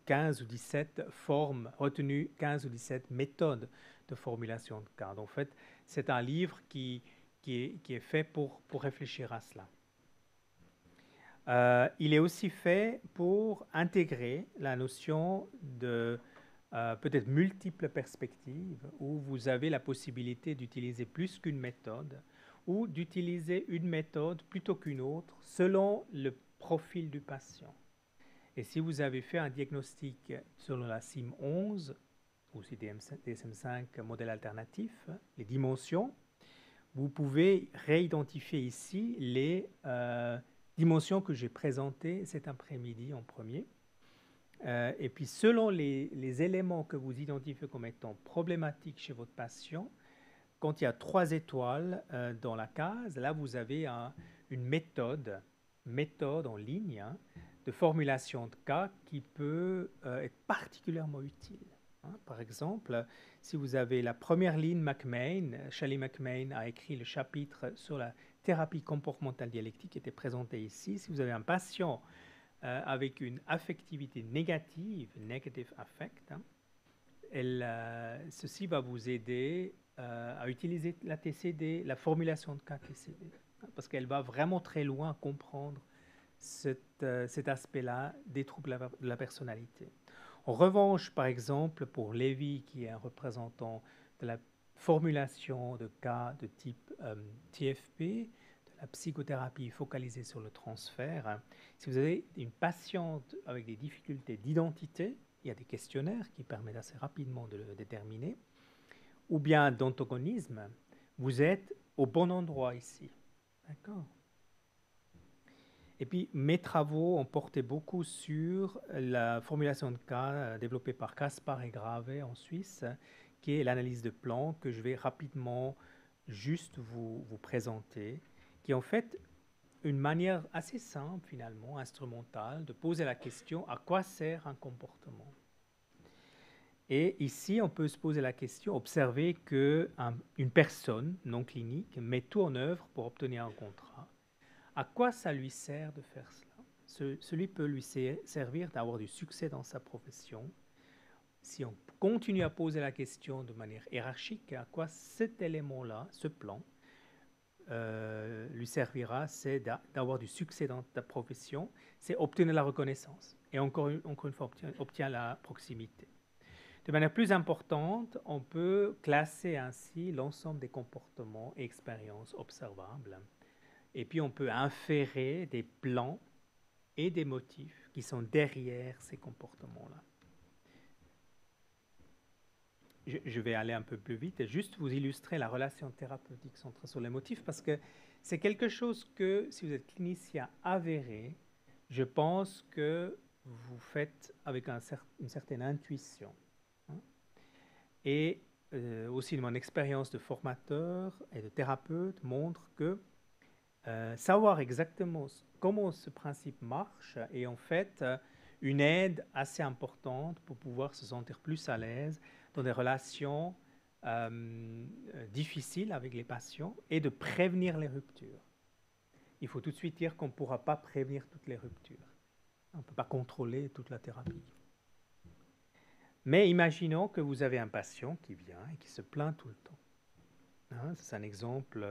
15 ou 17 formes retenues, 15 ou 17 méthodes de formulation de cas. Donc, en fait, c'est un livre qui est fait pour réfléchir à cela. Il est aussi fait pour intégrer la notion de peut-être multiples perspectives, où vous avez la possibilité d'utiliser plus qu'une méthode, ou d'utiliser une méthode plutôt qu'une autre, selon le profil du patient. Et si vous avez fait un diagnostic selon la CIM-11, ou si DSM-5 modèle alternatif, les dimensions, vous pouvez réidentifier ici les dimensions que j'ai présentées cet après-midi en premier. Et puis, selon les éléments que vous identifiez comme étant problématiques chez votre patient, quand il y a 3 étoiles dans la case, là, vous avez une méthode en ligne de formulation de cas qui peut être particulièrement utile. Par exemple, si vous avez la première ligne Shelley McMahon a écrit le chapitre sur la thérapie comportementale dialectique qui était présenté ici. Si vous avez un patient avec une affectivité négative, negative affect, ceci va vous aider à utiliser la TCD, la formulation de cas TCD, parce qu'elle va vraiment très loin à comprendre cet aspect-là des troubles de la personnalité. En revanche, par exemple, pour Lévy, qui est un représentant de la formulation de cas de type TFP, de la psychothérapie focalisée sur le transfert, si vous avez une patiente avec des difficultés d'identité, il y a des questionnaires qui permettent assez rapidement de le déterminer, ou bien d'antagonisme, vous êtes au bon endroit ici. D'accord ? Et puis, mes travaux ont porté beaucoup sur la formulation de cas développée par Caspar et Grave en Suisse, qui est l'analyse de plan que je vais rapidement juste vous présenter, qui est en fait une manière assez simple, finalement, instrumentale, de poser la question à quoi sert un comportement. Et ici, on peut se poser la question, observer qu'une personne non clinique met tout en œuvre pour obtenir un contrat. À quoi ça lui sert de faire cela? Celui peut lui servir d'avoir du succès dans sa profession. Si on continue à poser la question de manière hiérarchique, à quoi cet élément-là, ce plan, lui servira, c'est d'avoir du succès dans ta profession, c'est obtenir la reconnaissance. Et encore une fois, obtient la proximité. De manière plus importante, on peut classer ainsi l'ensemble des comportements et expériences observables. Et puis, on peut inférer des plans et des motifs qui sont derrière ces comportements-là. Je vais aller un peu plus vite et juste vous illustrer la relation thérapeutique centrée sur les motifs parce que c'est quelque chose que, si vous êtes clinicien avéré, je pense que vous faites avec une certaine intuition. Et aussi, mon expérience de formateur et de thérapeute montre que savoir exactement comment ce principe marche est en fait une aide assez importante pour pouvoir se sentir plus à l'aise dans des relations difficiles avec les patients et de prévenir les ruptures. Il faut tout de suite dire qu'on ne pourra pas prévenir toutes les ruptures. On ne peut pas contrôler toute la thérapie. Mais imaginons que vous avez un patient qui vient et qui se plaint tout le temps. C'est un exemple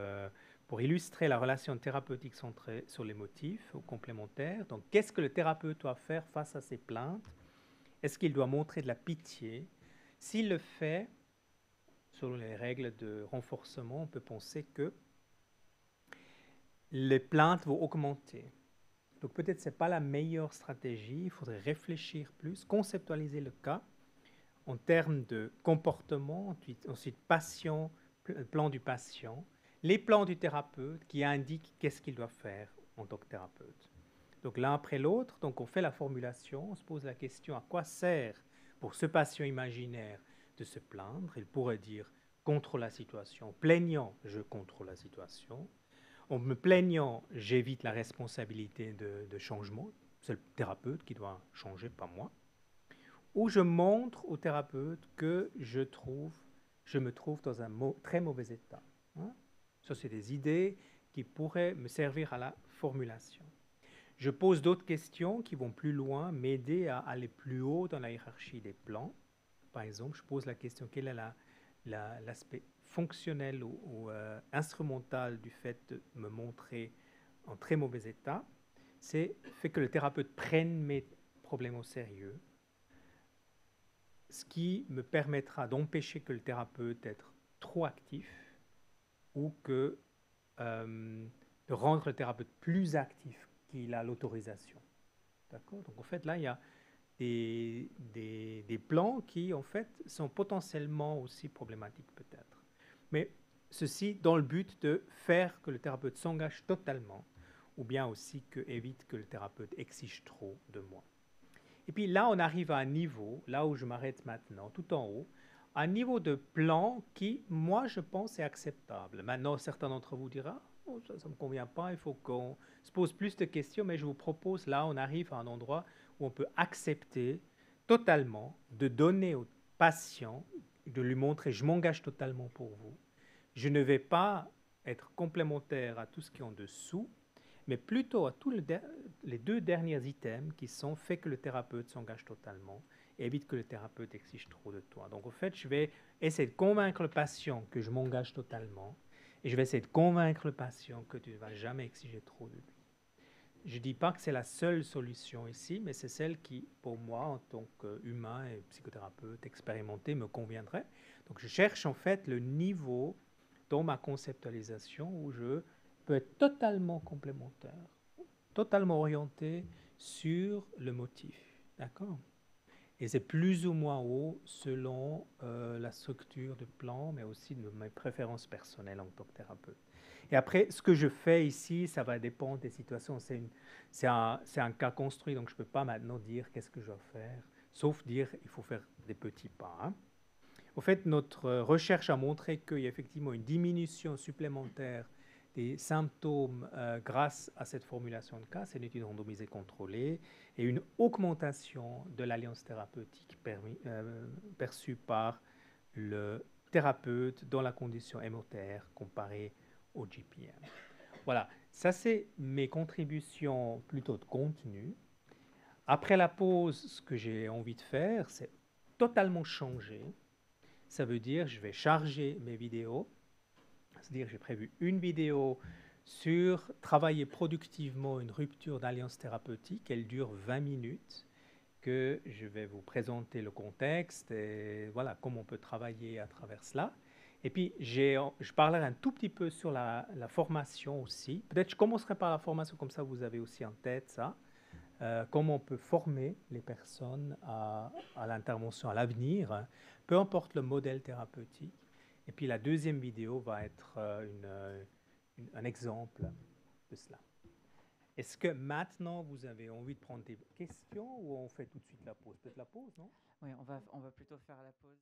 pour illustrer la relation thérapeutique centrée sur les motifs ou complémentaires. Donc, qu'est-ce que le thérapeute doit faire face à ces plaintes? Est-ce qu'il doit montrer de la pitié? S'il le fait, selon les règles de renforcement, on peut penser que les plaintes vont augmenter. Donc, peut-être ce n'est pas la meilleure stratégie. Il faudrait réfléchir plus, conceptualiser le cas en termes de comportement, ensuite plan du patient, les plans du thérapeute qui indiquent qu'est-ce qu'il doit faire en tant que thérapeute. Donc l'un après l'autre, donc on fait la formulation, on se pose la question à quoi sert pour ce patient imaginaire de se plaindre. Il pourrait dire contre la situation, plaignant, je contrôle la situation. En me plaignant, j'évite la responsabilité de changement. C'est le thérapeute qui doit changer, pas moi. Ou je montre au thérapeute que je me trouve dans un très mauvais état. Ça, c'est des idées qui pourraient me servir à la formulation. Je pose d'autres questions qui vont plus loin, m'aider à aller plus haut dans la hiérarchie des plans. Par exemple, je pose la question, quel est l'aspect fonctionnel ou instrumental du fait de me montrer en très mauvais état? C'est fait que le thérapeute prenne mes problèmes au sérieux, ce qui me permettra d'empêcher que le thérapeute être trop actif ou de rendre le thérapeute plus actif qu'il a l'autorisation. D'accord? Donc, en fait, là, il y a des plans qui, en fait, sont potentiellement aussi problématiques peut-être. Mais ceci dans le but de faire que le thérapeute s'engage totalement, ou bien aussi que évite que le thérapeute exige trop de moi. Et puis là, on arrive à un niveau, là où je m'arrête maintenant, tout en haut, un niveau de plan qui, moi, je pense, est acceptable. Maintenant, certains d'entre vous diront, oh, ça ne me convient pas, il faut qu'on se pose plus de questions, mais je vous propose, là, on arrive à un endroit où on peut accepter totalement de donner au patient, de lui montrer, je m'engage totalement pour vous. Je ne vais pas être complémentaire à tout ce qui est en dessous, mais plutôt à tous les deux derniers items qui sont fait que le thérapeute s'engage totalement et évite que le thérapeute exige trop de toi. Donc, en fait, je vais essayer de convaincre le patient que je m'engage totalement et je vais essayer de convaincre le patient que tu ne vas jamais exiger trop de lui. Je ne dis pas que c'est la seule solution ici, mais c'est celle qui, pour moi, en tant qu'humain et psychothérapeute expérimenté, me conviendrait. Donc, je cherche en fait le niveau dans ma conceptualisation où je peut être totalement complémentaire, totalement orienté sur le motif. D'accord? Et c'est plus ou moins haut selon la structure de plan, mais aussi de mes préférences personnelles en tant que thérapeute. Et après, ce que je fais ici, ça va dépendre des situations. C'est un cas construit, donc je ne peux pas maintenant dire qu'est-ce que je dois faire, sauf dire il faut faire des petits pas. Hein. En fait, notre recherche a montré qu'il y a effectivement une diminution supplémentaire des symptômes grâce à cette formulation de cas, c'est une étude randomisée contrôlée, et une augmentation de l'alliance thérapeutique perçue par le thérapeute dans la condition MOTR comparée au GPM. Voilà, ça c'est mes contributions plutôt de contenu. Après la pause, ce que j'ai envie de faire, c'est totalement changer. Ça veut dire je vais charger mes vidéos. C'est-à-dire j'ai prévu une vidéo sur travailler productivement une rupture d'alliance thérapeutique. Elle dure 20 minutes, que je vais vous présenter le contexte et voilà comment on peut travailler à travers cela. Et puis, je parlerai un tout petit peu sur la formation aussi. Peut-être je commencerai par la formation, comme ça vous avez aussi en tête ça. Comment on peut former les personnes à l'intervention à l'avenir, peu importe le modèle thérapeutique. Et puis la deuxième vidéo va être un exemple de cela. Est-ce que maintenant vous avez envie de prendre des questions ou on fait tout de suite la pause? Peut-être la pause, non? Oui, on va plutôt faire la pause.